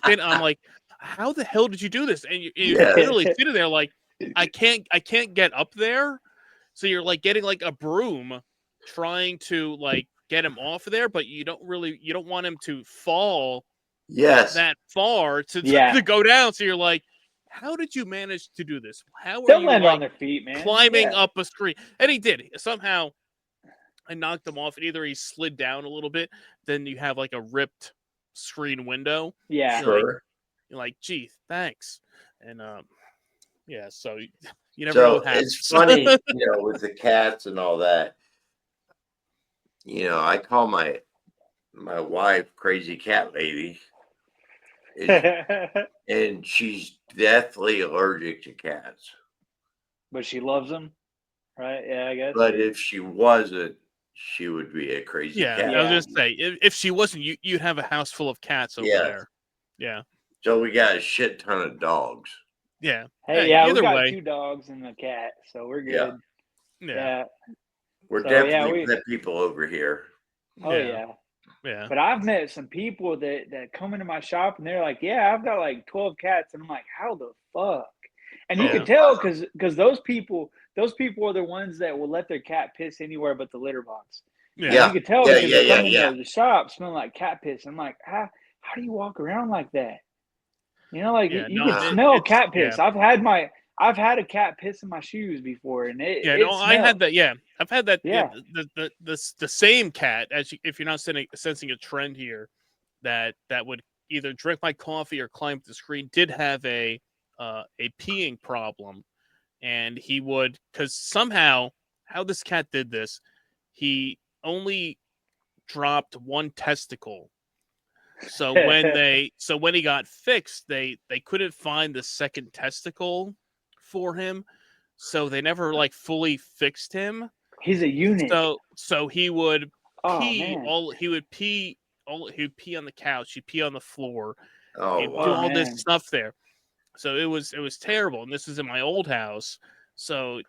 A: Then I'm like, how the hell did you do this? And you're
C: Yeah.
A: literally sitting there like, I can't get up there. So you're like getting like a broom, trying to like get him off of there, but you don't want him to fall
C: Yes.
A: that far to
B: Yeah.
A: to go down. So you're like, how did you manage to do this? How are
B: They'll
A: you
B: land
A: like
B: on their feet, man.
A: climbing
B: Yeah.
A: up a screen? And he did. Somehow I knocked him off, and either he slid down a little bit, then you have like a ripped screen window.
B: Yeah.
C: Sure.
A: You're like, gee, thanks. And yeah, so you never know
C: So
A: what happens.
C: it's funny, with the cats and all that. I call my wife Crazy Cat Lady, and she's deathly allergic to cats.
B: But she loves them, right? Yeah, I guess.
C: But if she wasn't, she would be a crazy
A: Yeah,
C: cat.
A: I was gonna say if she wasn't, you'd have a house full of cats over there. Yeah.
C: So we got a shit ton of dogs.
A: Yeah.
B: Hey, yeah, we
A: either
B: got
A: way.
B: 2 dogs and a cat, so we're
C: Yeah.
B: good.
A: Yeah.
C: We're
B: So, yeah,
C: definitely the people over here.
B: Oh yeah.
A: Yeah.
B: But I've met some people that come into my shop and they're like, "Yeah, I've got like 12 cats," and I'm like, "How the fuck?" And you
A: Yeah.
B: can tell because those people are the ones that will let their cat piss anywhere but the litter box. And
C: Yeah.
B: you can tell
C: Yeah,
B: because they
C: yeah,
B: come
C: yeah,
B: into the shop smelling like cat piss. I'm like, how do you walk around like that? Like
A: Yeah,
B: you
A: no,
B: can smell
A: it's-
B: cat piss.
A: yeah.
B: I've had a cat piss in my shoes before, and it
A: Yeah,
B: it
A: no, I had
B: smelled.
A: that. Yeah, I've had that.
B: Yeah.
A: The same cat. If you're not sensing a trend here, that would either drink my coffee or climb up the screen, did have a peeing problem, and he would, because somehow how this cat did this, he only dropped one testicle. So when he got fixed, they couldn't find the second testicle for him, so they never like fully fixed him.
B: He's a unit.
A: So he would
B: Oh
A: pee
B: man.
A: he would pee on the couch, he'd pee on the floor,
C: Oh,
A: he'd do
C: wow.
A: all
B: man.
A: this stuff there. So it was terrible, and this is in my old house. So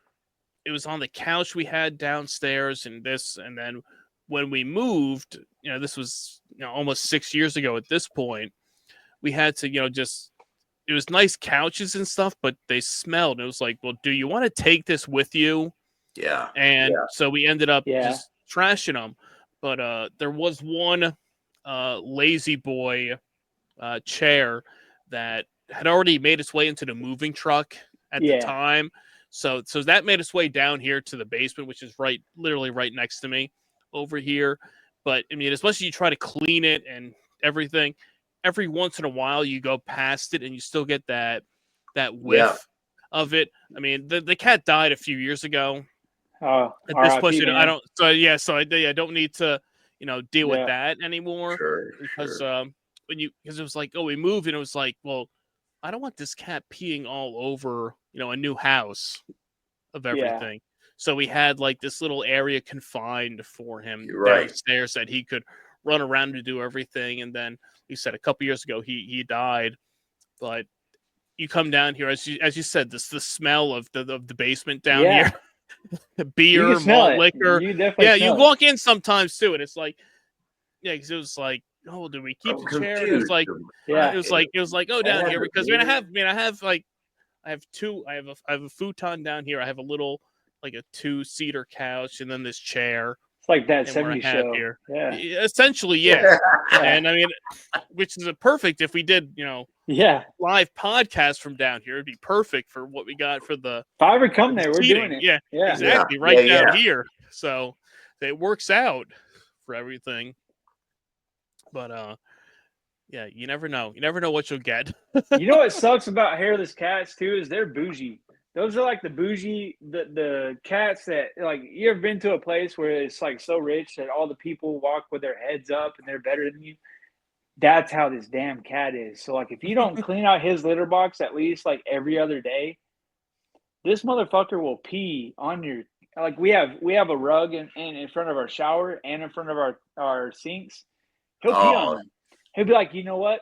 A: it was on the couch we had downstairs, and then when we moved, this was almost 6 years ago at this point, we had to just, it was nice couches and stuff, but they smelled. It was like, well, do you want to take this with you?
C: Yeah.
A: And so we ended up
B: Yeah.
A: just trashing them. But there was one lazy boy chair that had already made its way into the moving truck at the time. So that made its way down here to the basement, which is literally right next to me over here. But I mean, as much as you try to clean it and everything, every once in a while you go past it and you still get that whiff of it. I mean, the cat died a few years ago.
B: Oh,
A: At this point,
B: RIP,
A: I
B: man.
A: don't. So yeah, so I don't need to, deal with
B: Yeah.
A: that anymore.
C: Sure.
A: Because
C: Sure.
A: because it was like, oh, we moved, and it was like, well, I don't want this cat peeing all over, a new house of everything. So we had like this little area confined for him
C: You're right.
A: downstairs that he could run around to do everything. And then he said a couple years ago he died. But you come down here, as you said, the smell of the basement down here, beer,
B: You can smell
A: malt
B: it.
A: liquor.
B: You definitely
A: You
B: smell it.
A: walk in sometimes too, and it's like, because it was like, oh, do we keep
C: I'm
A: the chair? And it was like,
B: Yeah.
A: it was like, oh, down here, because I have a futon down here. I have a little, like a 2-seater couch, and then this chair.
B: It's like that
A: And we're
B: 70s
A: happy
B: show.
A: here.
B: Yeah.
A: Essentially, yeah. And I mean, which is perfect if we did,
B: Yeah.
A: live podcast from down here. It'd be perfect for what we got for the
B: If I ever come there, we're
A: seating.
B: doing it.
A: Yeah,
B: Yeah.
A: exactly.
C: Yeah.
A: Right
C: Yeah,
A: down
C: yeah.
A: here. So it works out for everything. But yeah, you never know. You never know what you'll get.
B: You know what sucks about hairless cats too is they're bougie. Those are like the bougie, the cats that, like, you ever been to a place where it's like so rich that all the people walk with their heads up and they're better than you? That's how this damn cat is. So like, if you don't clean out his litter box at least like every other day, this motherfucker will pee on your, like, we have a rug in front of our shower and in front of our sinks. He'll pee on them. He'll be like, you know what?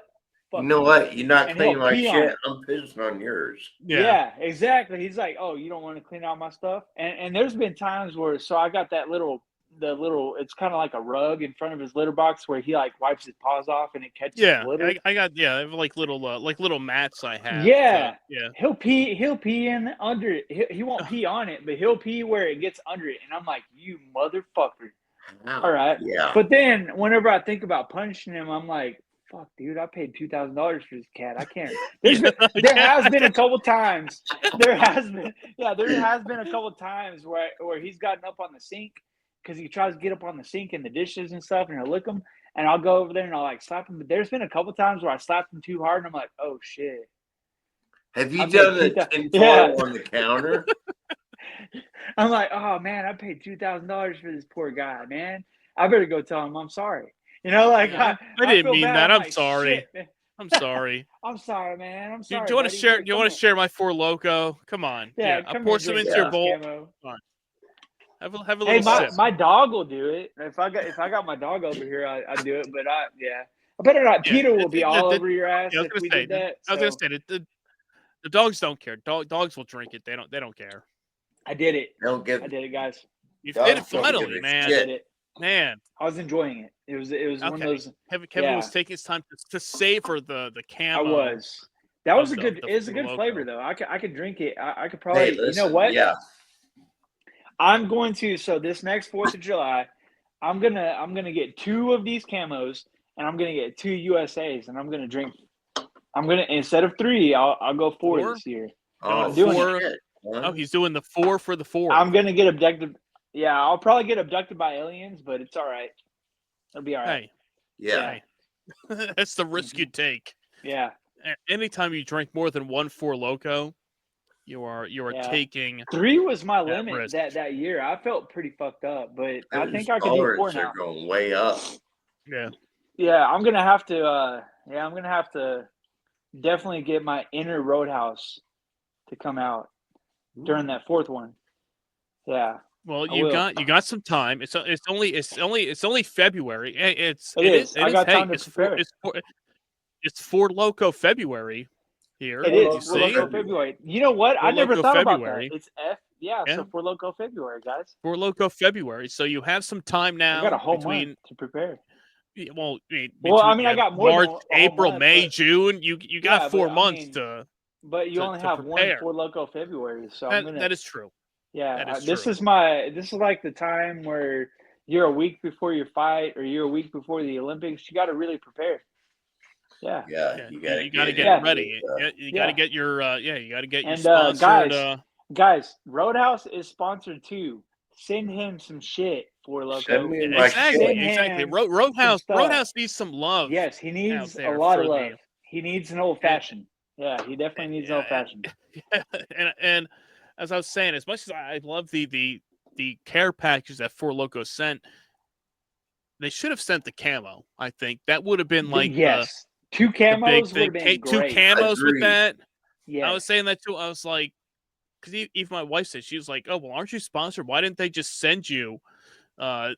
B: Fuck
C: You know what? You're not
B: And
C: cleaning
B: he'll
C: my
B: pee on
C: shit.
B: it.
C: I'm pissing on yours.
B: Yeah, exactly. He's like, oh, you don't want to clean out my stuff? And there's been times where, so I got that little little. It's kind of like a rug in front of his litter box where he like wipes his paws off and it catches
A: Yeah,
B: litter.
A: I got I have like little mats I have.
B: Yeah.
A: Yeah.
B: He'll pee in under it. He won't pee on it, but he'll pee where it gets under it. And I'm like, you motherfucker.
C: Wow.
B: All right.
C: Yeah.
B: But then whenever I think about punishing him, I'm like, fuck, dude, I paid $2,000 for this cat. I can't. There has been a couple times. There has been a couple times where he's gotten up on the sink because he tries to get up on the sink and the dishes and stuff, and he'll lick them. And I'll go over there and I'll like slap him. But there's been a couple times where I slapped him too hard, and I'm like, oh shit.
C: Have you
B: I
C: done
B: paid
C: the
B: 2,000
C: tinfoil on the counter?
B: I'm like, oh man, I paid $2,000 for this poor guy, man. I better go tell him I'm sorry. You know, like
A: I
B: I
A: didn't
B: feel
A: mean
B: bad.
A: that. I'm
B: like,
A: sorry.
B: "Shit, man.
A: I'm sorry.
B: I'm sorry, man. I'm
A: Do
B: sorry.
A: you want to
B: buddy."
A: share?
B: Like,
A: Do you
B: come
A: want to
B: here.
A: share my Four Loko? Come on.
B: Yeah,
A: I'll
B: come
A: pour
B: here,
A: some
B: drink
A: into your
B: this,
A: bowl.
B: Camo.
A: Have a
B: Hey,
A: little sip.
B: my dog will do it. If I got my dog over here, I do it. But I better not.
A: Yeah,
B: Peter will be all
A: the-
B: over your ass
A: Yeah, I was
B: if
A: gonna
B: we
A: say.
B: did that.
A: I was gonna
B: so
A: say that the dogs don't care. Dogs will drink it. They don't care.
B: I did it.
C: Don't give
B: I did it, guys.
A: You
C: Dogs
A: did it
C: don't
A: finally,
C: give a
A: man.
B: I
C: shit.
B: did it.
A: Man,
B: I was enjoying it. It was one of
A: Okay.
B: those.
A: Kevin
B: Yeah.
A: was taking his time to savor the
B: I
A: camo.
B: was. That was a
A: of
B: good.
A: the
B: It's a
A: Four
B: good
A: Loko.
B: flavor though. I could drink it. I could probably.
C: Hey, listen,
B: you know what?
C: Yeah.
B: I'm going to. So this next 4th of July, I'm gonna get 2 of these camos, and I'm gonna get 2 USAs, and I'm gonna drink. I'm gonna instead of 3, I'll go 4
A: 4?
B: this year.
C: Oh,
B: doing
A: it.
C: shit, son.
A: Oh, he's doing the 4 for the 4.
B: I'm gonna get abducted. Yeah, I'll probably get abducted by aliens, but it's all right. It'll be all right.
A: Hey,
C: Yeah.
A: that's the risk you take.
B: Yeah.
A: Anytime you drink more than 1 Four Loko, you are
B: Yeah.
A: taking.
B: 3 was my
A: That
B: limit
A: risk.
B: that year. I felt pretty fucked up, but I
C: Those
B: think I could do 4
C: tolerance
B: now.
C: are going way up.
A: Yeah.
B: Yeah, I'm gonna have to. I'm gonna have to definitely get my inner Roadhouse to come out during that 4th one. Yeah,
A: Well,
B: I
A: you
B: will.
A: got some time. It's only February.
B: It is. I got time to prepare.
A: It's Four Loko February here.
B: It
A: You
B: is. Four
A: see?
B: Loko February. You know what? I
A: Four
B: never
A: Loko
B: thought
A: February.
B: about that. It's F. Yeah,
A: Yeah.
B: so Four Loko February, guys.
A: Four Loko February. So you have some time now.
B: I got a whole
A: between.
B: month to prepare.
A: Well,
B: I mean, I got more
A: March,
B: than a whole
A: April,
B: month,
A: May,
B: but-
A: June. You got
B: Yeah,
A: 4
B: but, I
A: months
B: mean,
A: to.
B: But you
A: to-
B: only
A: to
B: have
A: prepare.
B: one Four Loko February, so I'm gonna.
A: That is true.
B: Yeah,
A: that is
B: this
A: true.
B: is like the time where you're a week before your fight or you're a week before the Olympics. You got to really prepare. Yeah.
C: Yeah,
A: Yeah,
C: you gotta
A: get
C: it.
A: ready. You got to
B: Yeah.
A: get your you got to get your
B: And,
A: sponsored.
B: Guys, Roadhouse is sponsored too. Send him some shit, Four Loko.
C: Send me my
A: Exactly,
C: shit.
A: exactly.
B: him
A: Roadhouse
B: stuff.
A: Roadhouse needs some love.
B: Yes, he needs
A: there
B: a lot
A: for
B: of
A: the-
B: love. He needs an old fashioned. Yeah, he definitely needs an old fashioned.
A: and as I was saying, as much as I love the care package that Four Loko sent, they should have sent the camo. I think that would have been like
B: yes, 2
A: the big
B: camos would
A: thing.
B: have been
A: 2
B: great.
A: camos with
C: Agreed.
A: that.
B: Yes.
A: I was saying that too. I was like, because even my wife said, she was like, "Oh well, aren't you sponsored? Why didn't they just send you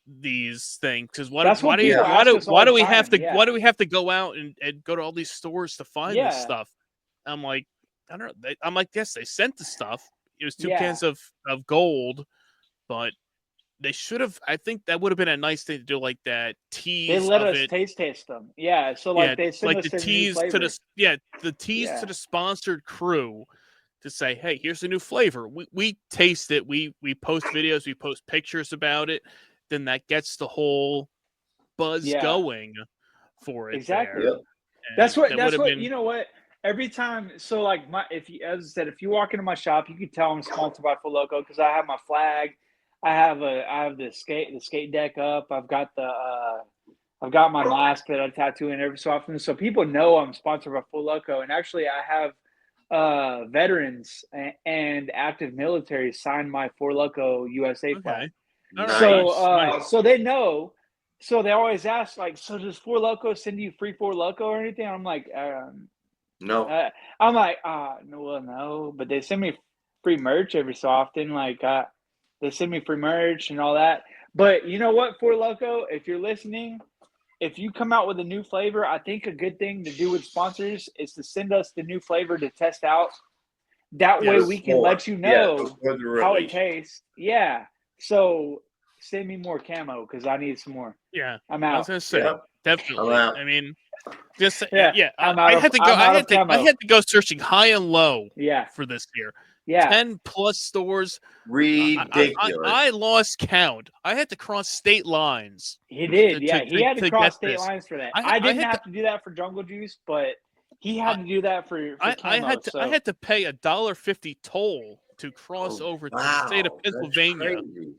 A: these things? Because
B: That's what
A: why do
B: people ask us all
A: why do
B: the
A: we have
B: time,
A: to
B: yeah.
A: why do we have to go out and go to all these stores to find this
B: Yeah.
A: stuff?" I'm like, I don't know. I'm like, yes, they sent the stuff. It was 2
B: Yeah.
A: cans of gold, but they should have. I think that would have been a nice thing to do, like that tease.
B: They let
A: of
B: us
A: it.
B: taste them. Yeah, so like they send
A: like
B: us
A: the
B: a new
A: tease to
B: flavor.
A: the tease
B: Yeah.
A: to the sponsored crew to say, hey, here's a new flavor. We taste it. We post videos. We post pictures about it. Then that gets the whole buzz
B: Yeah.
A: going for it.
B: Exactly.
A: there.
C: Yep.
A: And
B: That's what.
A: that
B: That's
A: would've
B: what.
A: been-
B: You know what? Every time, so like if you, as I said, if you walk into my shop, you can tell I'm sponsored by Four Loko because I have my flag. I have the skate deck up. I've got my mask that I tattoo in every so often, so people know I'm sponsored by Four Loko. And actually, I have veterans and active military sign my Four Loko USA flag.
A: All
C: Nice.
B: So,
A: Nice.
B: so they know. So they always ask, like, so does Four Loko send you free Four Loko or anything? I'm like,
C: No.
B: no, but they send me free merch every so often. Like, they send me free merch and all that. But you know what, Four Loko, if you're listening, if you come out with a new flavor, I think a good thing to do with sponsors is to send us the new flavor to test out. That way we can let you know
C: before the
B: how it
C: release.
B: tastes. Yeah. So send me more camo because I need some more.
A: Yeah,
B: I'm
A: I was
B: out.
A: gonna say
C: Yep.
A: definitely.
C: out.
A: I mean, just
B: Yeah, I'm out
A: I
B: of-
A: had to go.
B: I'm out of
A: I
B: camo.
A: had to go searching high and low
B: Yeah,
A: for this year.
B: yeah.
A: 10 plus stores.
C: Ridiculous.
A: I lost count. I had to cross state lines.
B: He did.
A: To-
B: Yeah,
A: to-
B: he
A: to-
B: had to
A: to
B: cross
A: get
B: state
A: this.
B: lines for that.
A: I
B: I
A: had
B: didn't
A: to-
B: have to do that for Jungle Juice, but he had to do that for camo.
A: I had to pay $1.50 toll to cross over to the state of
C: Wow,
A: Pennsylvania
C: that's crazy.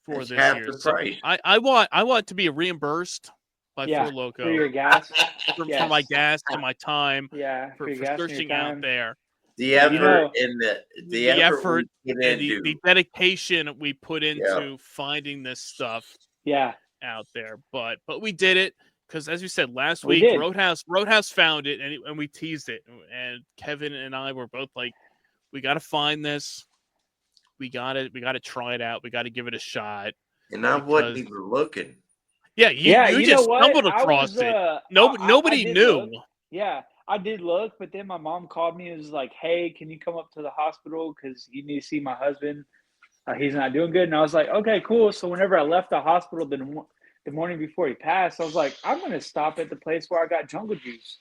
A: for
C: That's
A: this
C: half
A: year.
C: the
A: So
C: price.
A: I want to be reimbursed by
B: Yeah,
A: Four Loko
B: for your gas.
A: for
B: Yes.
A: my gas and my time
B: Yeah,
A: for
B: your gas and your
A: searching out
B: time.
A: there.
C: The effort
B: know,
C: and the
A: The
C: effort we put
A: and
C: into.
A: the dedication we put
C: Yeah.
A: into finding this stuff
B: Yeah,
A: out there. But we did it because, as you said last
B: We
A: week,
B: did.
A: Roadhouse found it and we teased it. And Kevin and I were both like, we got to find this. We got to try it out. We got to give it a shot.
C: And I wasn't
A: because-
C: even looking.
A: Yeah, you
B: know
A: just
B: what?
A: stumbled
B: I
A: across
B: was,
A: it.
B: I
A: Nobody
B: did
A: knew.
B: look. Yeah, I did look, but then my mom called me and was like, "Hey, can you come up to the hospital because you need to see my husband? He's not doing good." And I was like, "Okay, cool." So whenever I left the hospital the morning before he passed, I was like, "I'm gonna stop at the place where I got Jungle Juice."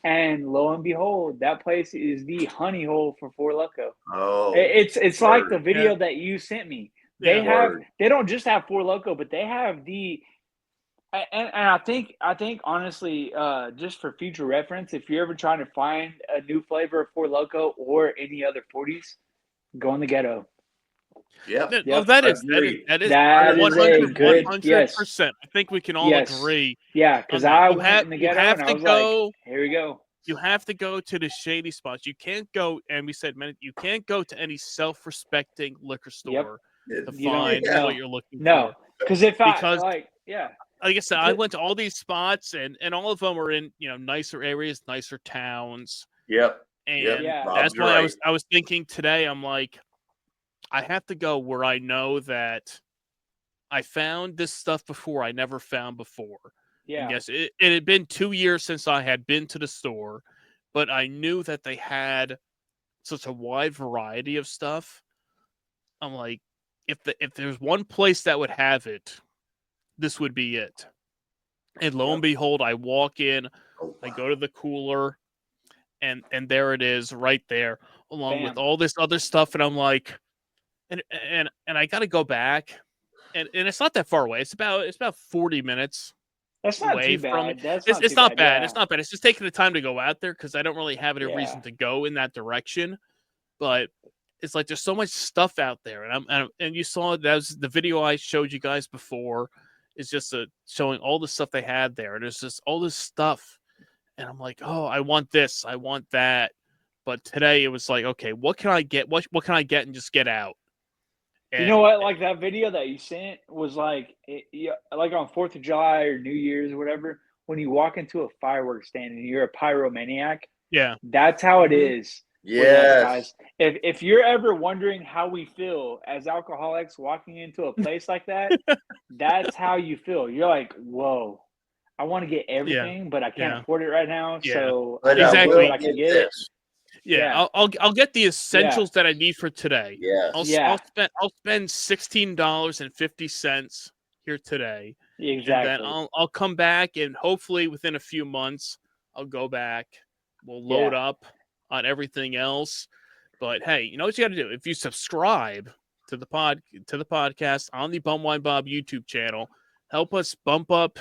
B: And lo and behold, that place is the honey hole for Four Loko.
C: Oh,
B: It's like the
C: word.
B: video that you sent me.
A: Yeah.
B: They don't just have Four Loko, but they have the and I think honestly, just for future reference, if you're ever trying to find a new flavor of Four Loko or any other 40s, go in the ghetto.
C: Yep.
A: Well, that is
C: Agreed.
A: that is
B: That is a good
A: 100%. I think we can all agree.
B: Yeah, because
A: on that.
B: I
A: You
B: went
A: have-
B: in the
A: you
B: ghetto
A: have
B: and I
A: to
B: was
A: go-
B: like, "Here we go."
A: You have to go to the shady spots. You can't go, and we said, man, you can't go to any self-respecting liquor store to
B: You don't-
A: find
B: no.
A: what you're looking
B: No,
A: for.
B: because if
A: Because-
B: yeah,
A: Like I said, I went to all these spots, and all of them are in nicer areas, nicer towns,
C: Yep.
A: and
B: Yeah.
A: that's
C: Bob's
A: why
C: right.
A: I was thinking today. I'm like, I have to go where I know that I found this stuff before I never found before.
B: yeah,
A: And yes, it had been 2 years since I had been to the store, but I knew that they had such a wide variety of stuff. I'm like, if there's one place that would have it, this would be it. And lo and behold, I walk in,
C: Oh,
A: I
C: wow.
A: go to the cooler, and there it is right there, along with
B: Bam.
A: all this other stuff. And I'm like, and I got to go back, and it's not that far away. It's about 40 minutes.
B: that's not
A: away
B: too
A: from
B: bad.
A: it.
B: That's
A: It's
B: too
A: not bad.
B: Yeah.
A: It's not bad. It's just taking the time to go out there because I don't really have any reason
B: Yeah.
A: to go in that direction. But it's like there's so much stuff out there, and you saw that was the video I showed you guys before. Is just showing all the stuff they had there. There's just all this stuff, and I'm like, oh, I want this, I want that. But today it was like, okay, what can I get? What can I get and just get out?
B: You know what? Like that video that you sent was like, like on 4th of July or New Year's or whatever. When you walk into a fireworks stand and you're a pyromaniac,
A: Yeah,
B: that's how it is. with us,
C: Yes.
B: guys. If you're ever wondering how we feel as alcoholics walking into a place like that, that's how you feel. You're like, whoa, I want to get everything, but I can't
A: Yeah.
B: afford it right now.
A: Yeah.
B: So
C: But
B: I
A: Exactly.
B: will,
C: I
B: but I
C: will
B: can
C: get
B: get it.
C: this.
A: yeah.
B: Yeah.
A: I'll get the essentials that I need for today.
C: Yes.
A: I'll spend $16.50 here today.
B: Exactly.
A: And then I'll come back, and hopefully within a few months I'll go back. We'll load up on everything else. But hey, you know what you got to do? If you subscribe to the podcast on the Bumwine Bob YouTube channel, help us bump up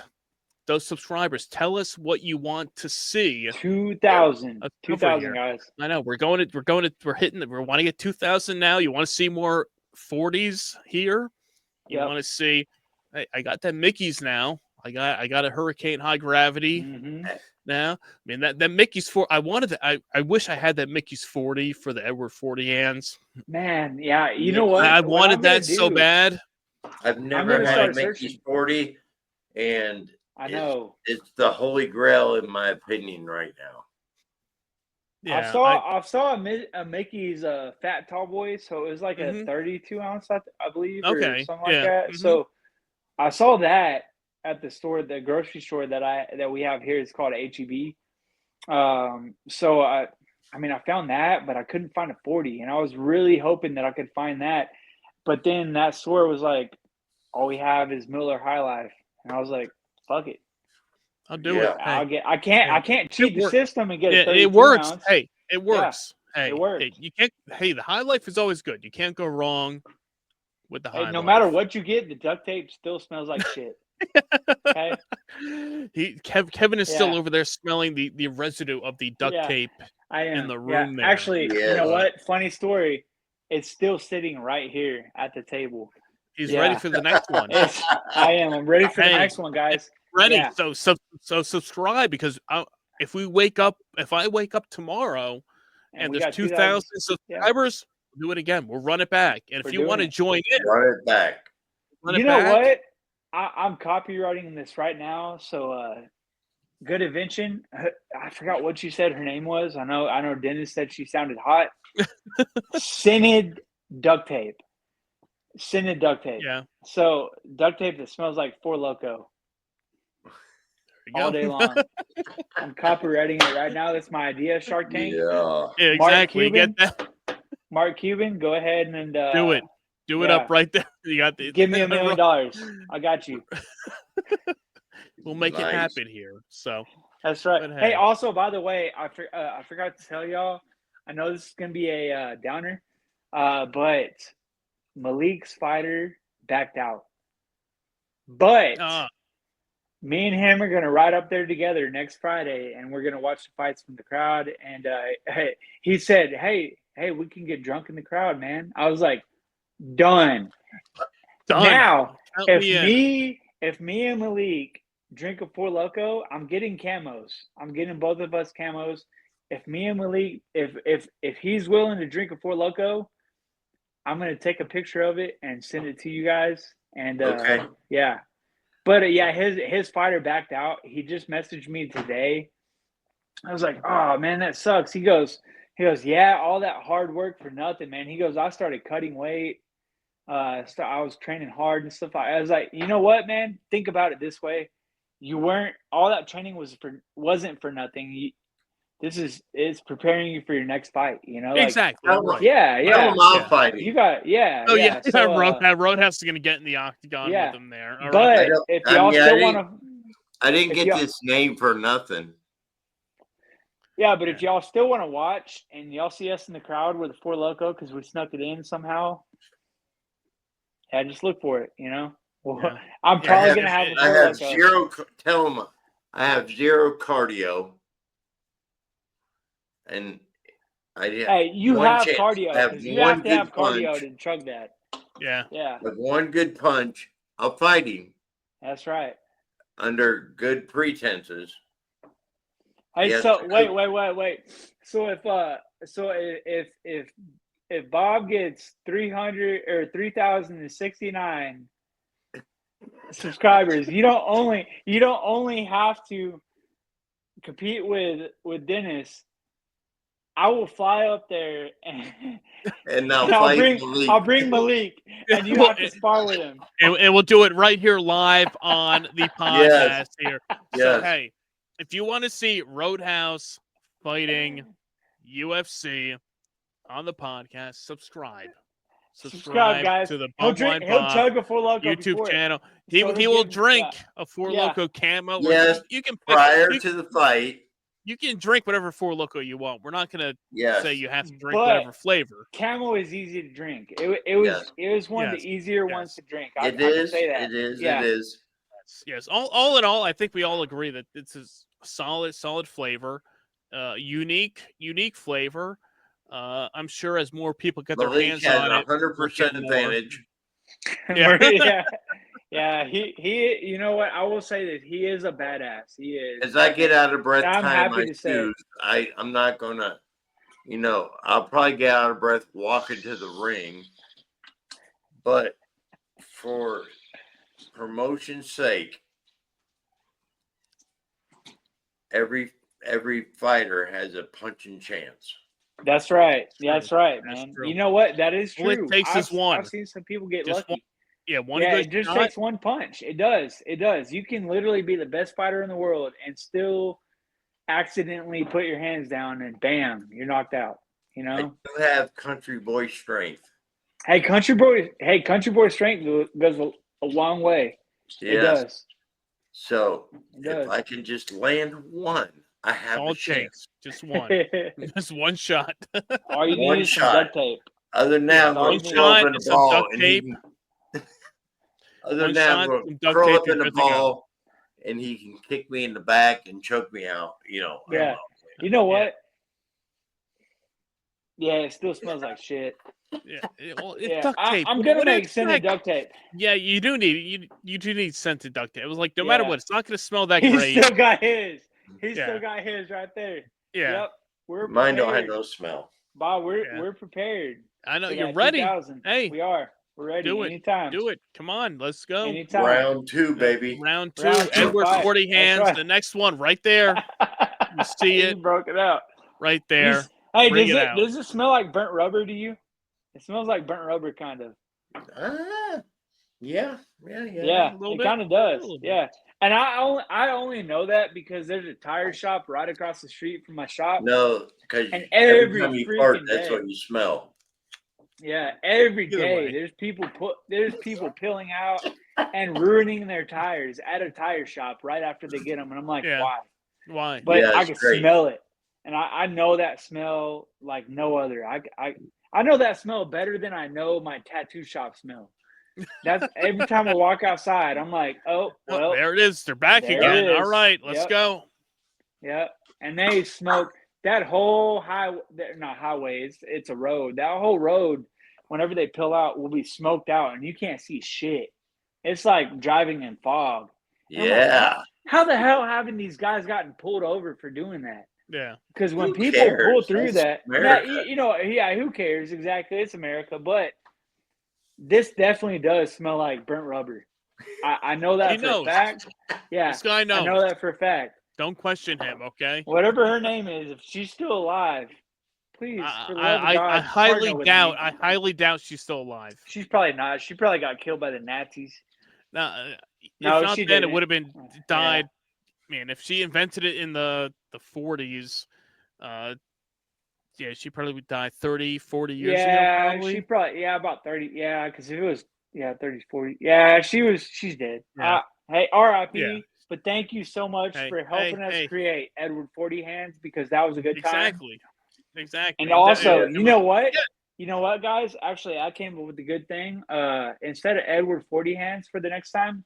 A: those subscribers. Tell us what you want to see.
B: 2,000,
A: Let's cover
B: 2,000
A: here.
B: guys.
A: I know we want to get 2,000 now. You want to see more 40s here. You
B: Yep.
A: want to see. I got that Mickey's now. I got a Hurricane High Gravity
B: Mhm.
A: now. I mean that Mickey's I wish I had that Mickey's 40 for the Edward 40 hands.
B: Man, yeah. You know what?
A: I
B: What
A: wanted
B: I'm gonna
A: that so
B: do-
A: bad.
C: I've never
B: gonna
C: had
B: start
C: a Mickey's
B: searching.
C: 40, and
B: I know.
C: it's the holy grail in my opinion right now.
A: Yeah,
B: I saw a Mickey's Fat Tall Boy, so it was like
A: Mhm.
B: a 32 ounce, I believe,
A: Okay,
B: or something like
A: yeah,
B: that.
A: mhm.
B: So I saw that at the store, the grocery store that we have here. It's called HEB. So I mean, I found that, but I couldn't find a 40, and I was really hoping that I could find that. But then that store was like all we have is Miller High Life, and I was like, fuck it.
A: I'll do
C: Yeah.
A: it. Hey,
B: I can't cheat the
A: works.
B: system and get a
A: yeah,
B: 32
A: it works.
B: ounce.
A: Hey, it works. Hey,
B: it works.
A: hey, you can't. Hey, the High Life is always good. You can't go wrong with the
B: Hey,
A: High
B: no
A: Life.
B: matter what you get, the duct tape still smells like shit. Okay.
A: Kevin is still
B: Yeah.
A: over there smelling the residue of the duct
B: Yeah.
A: tape
B: I am
A: in the
B: Yeah.
A: room there.
B: Actually, you
C: Yes.
B: know what? Funny story. It's still sitting right here at the table.
A: He's
B: Yeah.
A: ready for the next one.
B: I am. I'm ready for the
A: Hey,
B: next one, guys.
A: Ready.
B: Yeah.
A: So subscribe, because if I wake up tomorrow and
B: we
A: there's
B: got
A: 2,000
B: Yeah.
A: subscribers, we'll do it again. We'll run it back. And if
B: We're
A: you
B: doing
A: want to
B: it.
A: join in,
C: Run it back.
A: run
B: You
A: it
B: know
A: back.
B: what? I'm copywriting this right now. So, Good Invention. I forgot what you said her name was. I know Dennis said she sounded hot. Scented duct tape. Scented duct tape.
A: Yeah.
B: So duct tape that smells like Four Loko
A: There you
B: all
A: go.
B: day long. I'm copywriting it right now. That's my idea, Shark Tank.
C: Yeah.
A: Yeah,
B: Mark
A: exactly. You get
B: Cuban.
A: that?
B: Mark Cuban, go ahead and
A: Do it. Do it
B: yeah.
A: up right there. You got the.
B: Give me $1 million. I got you.
A: We'll make it
C: Nice.
A: happen here. So
B: That's right.
A: But
B: Hey,
A: hey.
B: also, by the way, I forgot to tell y'all. I know this is gonna be a downer, but Malik's fighter backed out. But me and him are gonna ride up there together next Friday, and we're gonna watch the fights from the crowd. And he said, "Hey, we can get drunk in the crowd, man." I was like, "Done."
A: Done.
B: Now,
A: Count
B: if me and Malik drink a Four Loko, I'm getting camos. I'm getting both of us camos. If me and Malik, if he's willing to drink a Four Loko, I'm gonna take a picture of it and send it to you guys. And
C: Okay.
B: yeah, but yeah, his fighter backed out. He just messaged me today. I was like, oh man, that sucks. He goes, yeah, all that hard work for nothing, man. He goes, I started cutting weight. I was training hard and stuff. I was like, you know what, man? Think about it this way: you weren't all that training wasn't for nothing. It's preparing you for your next fight. You know, like,
A: Exactly. Right.
B: yeah.
C: Tell them I'm fighting.
B: You got
A: Oh yeah.
B: So,
A: Roadhouse is gonna get in the octagon with him there. All
B: but
A: right.
B: if y'all still want to,
C: I didn't
B: if
C: get
B: y'all-
C: this name for nothing.
B: yeah, but if y'all still want to watch and y'all see us in the crowd with the Four Loko because we snuck it in somehow, yeah, just look for it. You know,
A: Yeah.
B: I'm probably gonna have a
C: I
B: Four
C: have
B: Loko.
C: zero. Tell them I have zero cardio, and
B: Hey, you
C: one
B: have
C: chance.
B: cardio.
C: I have
B: 'Cause you
C: one
B: have to have
C: good
B: cardio
C: punch.
B: to chug that.
A: Yeah.
B: Yeah,
C: With one good punch, I'll fight him
B: that's right.
C: under good pretenses.
B: Hey,
C: Yes,
B: so wait. So if Bob gets 300 or 3,069 subscribers, you don't only have to compete with Dennis. I will fly up there
C: and
B: I'll bring Malik, and you have to spar with him.
A: And we'll do it right here live on the podcast here. So
C: Yes.
A: hey, if you want to see Roadhouse fighting UFC on the podcast, subscribe.
B: Subscribe, guys.
A: to the
B: He'll
A: Bumline
B: He'll
A: Bob
B: chug a Four Loko
A: YouTube
B: before it.
A: channel.
B: So
A: He
B: he'll
A: will
B: give-
A: drink
B: yeah.
A: a Four
B: Yeah.
A: Loko Camo.
C: Yes.
A: You can pick,
C: Prior to the fight,
A: you can drink whatever Four Loko you want. We're not gonna
C: yes.
A: say you have to drink
B: But
A: whatever flavor.
B: Camo is easy to drink. It was one of
A: Yes.
B: the easier
A: Yes.
B: ones to drink. I
C: It
B: can
C: is.
B: say that.
C: It is.
B: Yeah.
C: It is.
A: Yes. All in all, I think we all agree that it's a solid flavor, unique flavor. I'm sure as more people get their
C: Malik
A: hands
C: has
A: on it,
C: 100%
A: more.
C: advantage.
B: Yeah. Yeah. He. You know what? I will say that he is a badass. He is.
C: As I get out of breath,
B: I'm
C: tying
B: happy
C: my
B: to say.
C: shoes, I'm not gonna. I'll probably get out of breath walking to the ring, but for promotion's sake, every fighter has a punching chance.
B: That's right.
A: True.
B: That's right,
A: That's
B: man.
A: true.
B: You know what? That is
A: All it
B: true.
A: takes is one.
B: I've seen some people get
A: Just
B: lucky.
A: one
B: Yeah,
A: good
B: it just
A: shot.
B: takes one punch. It does. It does. You can literally be the best fighter in the world and still accidentally put your hands down and bam, you're knocked out. You
C: I
B: know?
C: do have country boy strength.
B: Hey, country boy strength goes a long way. It
C: Yes.
B: does.
C: So
B: It does.
C: if I can just land one, I have
A: All
C: a
A: it
C: chance.
A: takes. Just one. Just one shot.
B: All you
C: One
B: need is some
C: shot.
B: duct tape.
C: Other than that, I'm
B: all
C: going
B: you
C: to
B: need.
C: curl
A: One
C: up
A: shot
C: in the
A: and some
C: ball,
A: duct
C: and he
A: tape.
C: can. Other
A: One
C: than that, I'm
A: shot,
C: going
A: some
C: to
A: duct
C: curl
A: tape,
C: up
A: you're
C: in the
A: good to go.
C: ball, and he can kick me in the back and choke me out. You know. I don't
B: Yeah.
C: know.
B: You know
A: Yeah.
B: what? Yeah, it still smells like shit.
A: Yeah. Well, it's
B: Yeah,
A: duct tape.
B: I'm
A: What
B: gonna
A: do you
B: make scented
A: expect?
B: duct tape.
A: Yeah, you do need you do need scented duct tape. It was like no matter
B: Yeah.
A: what, it's not going to smell that
B: He's
A: great.
B: still got his. He's
A: Yeah.
B: still got his right there.
A: Yeah.
B: Yep. We're
C: Mine don't have
B: prepared.
C: no smell.
B: Bob,
A: Yeah.
B: we're prepared.
A: I know
B: for
A: you're
B: that
A: ready.
B: 2000.
A: Hey,
B: We are. We're ready.
A: do it.
B: Anytime.
A: Do it. Come on, let's go.
B: Anytime.
C: Round two, baby.
A: Round two.
B: Round two,
A: Edward
B: fight.
A: 40
B: That's
A: hands.
B: right.
A: The next one right there. You see
B: You
A: it
B: broke it out.
A: right there.
B: Hey,
A: Bring it out.
B: does it smell like burnt rubber to you? It smells like burnt rubber, kind of.
C: Yeah.
B: Yeah,
A: a little
B: it
A: bit.
B: kind of does.
A: A little bit.
B: Yeah, and I only know that because there's a tire shop right across the street from my shop.
C: No, because
B: And
C: every
B: every
C: time you fart,
B: freaking
C: that's
B: day.
C: what you smell.
B: Yeah, every
A: Either
B: day
A: way.
B: there's people peeling out and ruining their tires at a tire shop right after they get them, and I'm like,
A: Yeah.
B: why?
A: Why?
B: But
C: Yeah,
B: I
C: it's
B: can
C: great.
B: smell it, and I know that smell like no other. I know that smell better than I know my tattoo shop smell. That's every time I walk outside, I'm like, oh well,
A: there it is. They're back
B: there
A: again.
B: it
A: All
B: is.
A: right, let's
B: Yep.
A: go.
B: yeah. And they smoke that whole not highway. It's a road. That whole road, whenever they peel out, will be smoked out, and you can't see shit. It's like driving in fog. And I'm like,
C: Yeah.
B: how the hell haven't these guys gotten pulled over for doing that?
A: Yeah.
B: Because when
C: Who
B: people pull
C: cares?
B: through
C: That's
B: that, yeah,
C: America.
B: who cares? Exactly, it's America. But this definitely does smell like burnt rubber. I know that
A: He
B: for
A: knows.
B: a fact. Yeah,
A: This guy
B: I know
A: knows.
B: that for a fact.
A: Don't question him, okay?
B: Whatever her name is, if she's still alive, please, for the love of
A: I
B: God,
A: highly
B: partner with
A: doubt.
B: me.
A: I highly doubt she's still alive.
B: She's probably not. She probably got killed by the Nazis.
A: Now, if
B: No,
A: not,
B: she
A: then it
B: didn't.
A: would have been
B: Yeah.
A: died. Man, if she invented it in the 40s, yeah, she probably would die 30, 40 years ago, probably.
B: She probably about 30. Yeah, because if it was 30, 40. Yeah, she's dead.
A: Yeah.
B: Hey, R.I.P.
A: Yeah.
B: But thank you so much
A: Hey,
B: for helping us
A: hey.
B: create Edward 40 Hands, because that was a good time.
A: Exactly.
B: And also,
A: it
B: you
A: was-
B: know what?
A: Yeah.
B: You know what, guys? Actually, I came up with a good thing. Instead of Edward 40 Hands for the next time,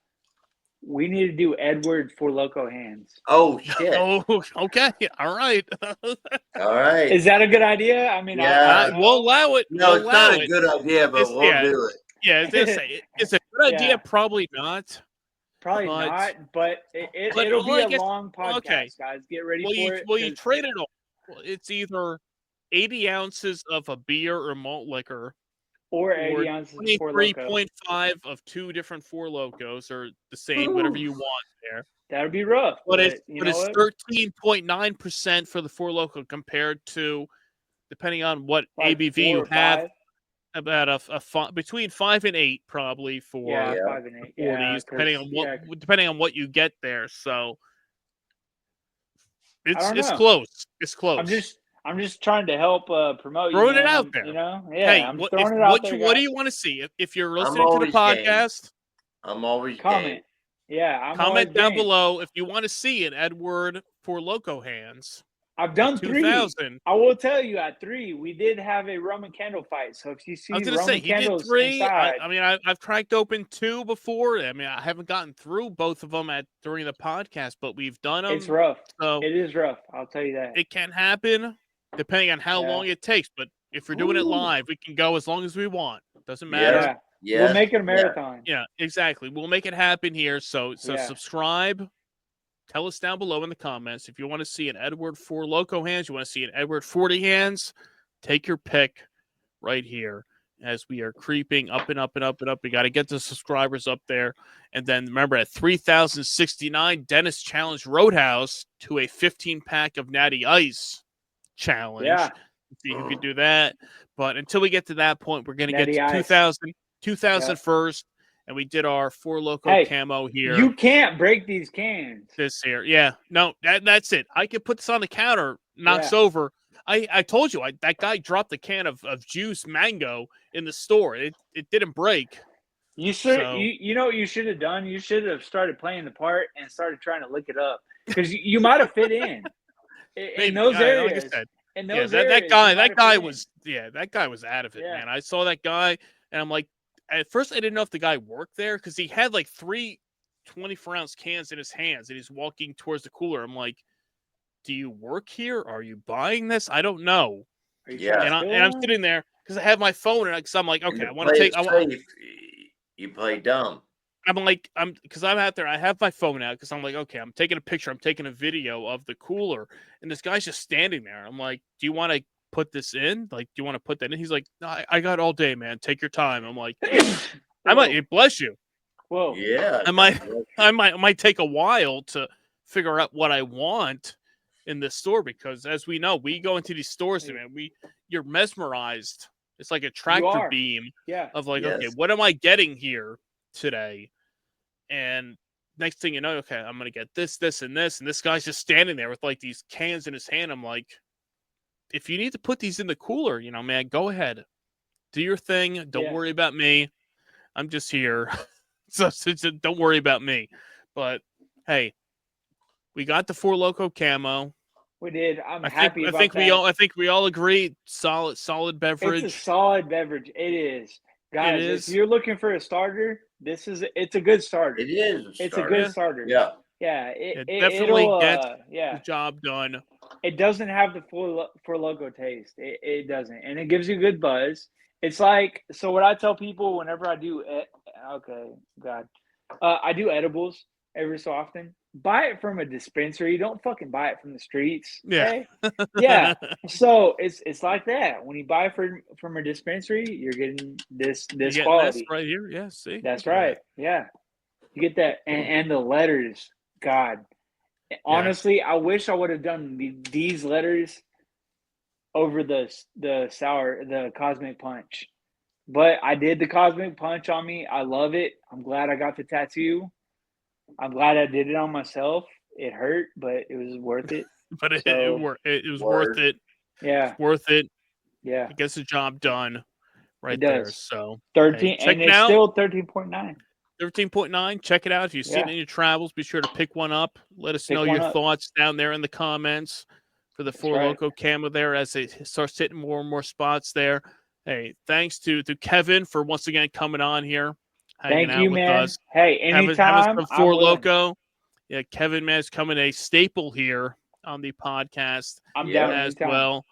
B: we need to do Edward Four Loko Hands.
C: Oh shit!
A: Oh, okay. All right.
C: All right.
B: Is that a good idea? I mean,
C: Yeah.
A: We'll allow it.
C: No,
A: We'll
C: it's not
A: allow
C: a
A: it.
C: good idea, but we'll do it.
A: Yeah, I was gonna say it's a good idea.
B: Yeah.
A: Probably not.
B: Probably
A: But-
B: not, but
A: but
B: it'll be
A: I
B: a
A: guess-
B: long podcast,
A: okay.
B: guys. Get ready
A: Well,
B: for it.
A: you
B: 'cause-
A: trade it all. Well, it's either 80 ounces of a beer or malt liquor,
B: or 80 ounces of Four Loko.
A: 23.5 of two different Four Lokos, or the same, whatever you want there.
B: That'd be rough.
A: But it's
B: you know what?
A: 13.9% for the Four Loko compared to, depending on what
B: Like
A: ABV
B: 4
A: you
B: or
A: have,
B: 5?
A: about between 5 and 8 probably for
B: Yeah,
C: Yeah.
B: 5 and 8.
A: 40s, depending on what you get there. So it's
B: know.
A: close. It's close.
B: I'm just trying to help promote you.
A: Throwing it
B: man.
A: out there.
B: You know? Yeah,
A: Hey,
B: I'm
A: what
B: throwing it out there.
A: what do
B: guys.
A: you want to see? If you're listening to the
C: always game.
A: podcast,
C: I'm always
B: Comment.
C: game.
B: Yeah, I'm
A: comment
B: always
A: down
B: game.
A: below if you want to see an Edward Four Loko Hands.
B: I've done 3.
A: 2000.
B: I will tell you, at 3, we did have a Roman candle fight. So if you see
A: I was gonna say
B: Roman
A: he did
B: candles
A: 3.
B: inside,
A: I mean, I've cracked open 2 before. I mean, I haven't gotten through both of them during the podcast, but we've done them.
B: it's rough.
A: So
B: It is rough. I'll tell you that.
A: it can happen depending on how
B: Yeah.
A: long it takes. But if we're doing it
C: Ooh.
A: live, we can go as long as we want. Doesn't matter.
B: Yeah.
C: Yes.
B: We'll make it a marathon.
A: Yeah, exactly. We'll make it happen here. So
B: Yeah.
A: subscribe. Tell us down below in the comments if you want to see an Edward Four Loko Hands, you want to see an Edward 40 Hands. Take your pick right here as we are creeping up and up and up and up. We got to get the subscribers up there. And then remember, at 3,069, Dennis challenged Roadhouse to a 15-pack of Natty Ice challenge.
B: Yeah.
A: See who can do that. But until we get to that point, we're going to get
B: Natty
A: to
B: Ice.
A: 2,000
B: Yeah.
A: first. And we did our Four Loko
B: Hey,
A: Camo here.
B: You can't break these cans.
A: This here. Yeah. No, that's it. I could put this on the counter, knocks
B: Yeah.
A: over. I told you, that guy dropped a can of juice mango in the store. It didn't break.
B: You should.
A: So-
B: You know what you should have done? You should have started playing the part and started trying to look it up because you might have fit in
A: Maybe,
B: those areas.
A: like I said,
B: in
A: yeah,
B: those
A: that
B: areas, you
A: guy,
B: might
A: that
B: have
A: guy
B: fit in.
A: was, that guy was out of it,
B: Yeah.
A: man. I saw that guy, and I'm like, at first I didn't know if the guy worked there because he had like 3 24-ounce cans in his hands, and he's walking towards the cooler. I'm like, do you work here? Are you buying this? I don't know.
B: Are you
C: Yeah.
B: trying to
A: And
B: steal
A: I'm
B: one?
A: sitting there because I have my phone, and because I'm like,
C: And
A: okay,
C: to
A: I want to
C: play
A: take.
C: it safe, you play dumb.
A: Because I'm out there. I have my phone out because I'm like, okay, I'm taking a picture. I'm taking a video of the cooler, and this guy's just standing there. I'm like, do you want to put this in? Like, do you want to put that in? He's like, no, I got all day, man. Take your time. I'm like, I might bless you.
B: Whoa.
C: Yeah.
A: I might take a while to figure out what I want in this store because, as we know, we go into these stores, man. You're mesmerized. It's like a tractor
B: are.
A: beam
B: Yeah.
A: of like, okay,
C: Yes.
A: what am I getting here today? And next thing you know, okay, I'm gonna get this, this, and this, and this guy's just standing there with like these cans in his hand. I'm like, if you need to put these in the cooler, man, go ahead, do your thing. Don't
B: Yeah.
A: worry about me. I'm just here, so don't worry about me. But hey, we got the Four Loko Camo.
B: We did. I'm
A: I
B: happy
A: think
B: about
A: I think
B: that.
A: I think we all agree. Solid beverage.
B: It's a solid beverage. It is. Guys,
A: is.
B: if you're looking for a starter, it's a good starter.
C: It is.
B: It's a good
A: Yeah.
B: starter.
C: Yeah.
B: Yeah.
A: It definitely
B: it'll,
A: gets
B: yeah.
A: the job done.
B: It doesn't have the Four Loko taste. It doesn't, and it gives you good buzz. It's like, so what I tell people whenever I do I do edibles every so often. Buy it from a dispensary. Don't fucking buy it from the streets.
A: Yeah.
B: Okay? Yeah. So it's like that. When you buy from a dispensary, you're getting this
A: You're getting
B: quality.
A: this right here. Yeah, see,
B: That's
A: look at
B: right. Yeah. You get that, and the letters. God, honestly, I wish I would have done these letters over the Cosmic Punch, but I did the Cosmic Punch on me. I love it. I'm glad I got the tattoo. I'm glad I did it on myself. It hurt, but it was worth it.
A: But it was
C: Word.
A: worth it.
B: Yeah,
A: Worth it.
B: yeah.
A: It gets the job done right
B: It
A: there.
B: does.
A: So
B: 13,
A: check
B: and
A: it
B: it's
A: out.
B: still 13.9.
A: 13.9. Check it out. If you've seen
B: Yeah.
A: it in your travels, be sure to pick one up. Let us
B: Pick
A: know
B: one
A: your
B: up.
A: thoughts down there in the comments for the Four
B: right.
A: Loko Camo there as it starts hitting more and more spots there. Hey, thanks to Kevin for once again coming on here, hanging
B: Thank
A: out
B: you,
A: with
B: man.
A: us.
B: Hey,
A: Having
B: anytime.
A: some
B: I'm
A: Four
B: willing.
A: Loko. Yeah, Kevin, man, is coming a staple here on the podcast
B: I'm
C: Yeah.
B: down
A: as
B: anytime.
A: well.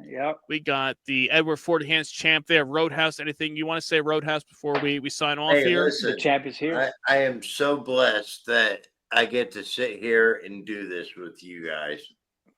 B: Yep.
A: We got the Edward Forty Hands champ there. Roadhouse. Anything you want to say, Roadhouse, before we sign off
C: Hey,
A: here?
C: listen,
B: The champ is here.
C: I am so blessed that I get to sit here and do this with you guys.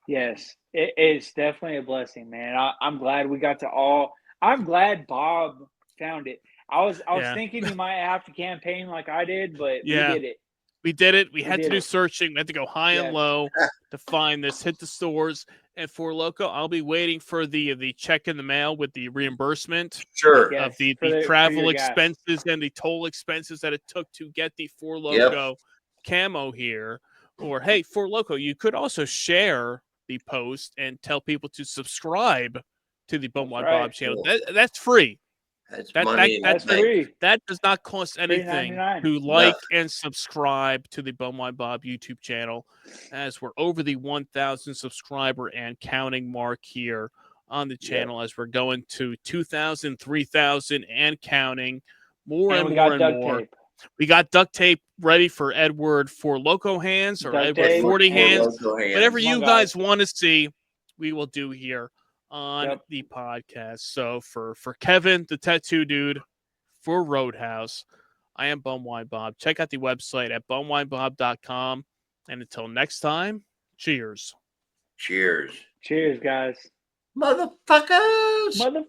B: Yes, it's definitely a blessing, man. I'm glad we got to all. I'm glad Bob found it. I was
A: Yeah.
B: thinking you might have to campaign like I did, but
A: Yeah.
B: we did it.
A: We did it. We had to
B: did
A: do
B: it.
A: searching. We had to go high and
B: Yes.
A: low to find this. Hit the stores. And for Loco, I'll be waiting for the check in the mail with the reimbursement
C: Sure.
B: Yes,
A: of the
B: for
A: travel
B: your gas.
A: expenses and the toll expenses that it took to get the Four Loko Camo here. Or hey, Four Loko, you could also share the post and tell people to subscribe to the Bum Wide
B: right.
A: Bob channel.
C: Cool.
A: That's free.
C: That's
A: That-
C: money.
A: that-
B: That's
C: Like,
B: free.
A: That does not cost anything
B: $3.99.
A: to like
C: Nothing.
A: and subscribe to the Bum Wide Bob YouTube channel, as we're over the 1,000 subscriber and counting mark here on the channel, as we're going to 2,000, 3,000 and counting more
B: And
A: and
B: we
A: more
B: got
A: and
B: duct
A: more.
B: tape.
A: We got duct tape ready for Edward Four Loko Hands or
B: Duct
A: Edward
B: tape.
A: 40
C: Four
A: Hands.
C: Loko Hands.
A: Whatever
B: Come on,
A: you
B: guys.
A: guys want to see, we will do here on
B: Yep.
A: the podcast. So for Kevin, the tattoo dude, for Roadhouse, I am Bumwine Bob. Check out the website at bumwinebob.com. And until next time, cheers.
C: Cheers.
B: Cheers, guys.
C: Motherfuckers.
B: Motherfucker.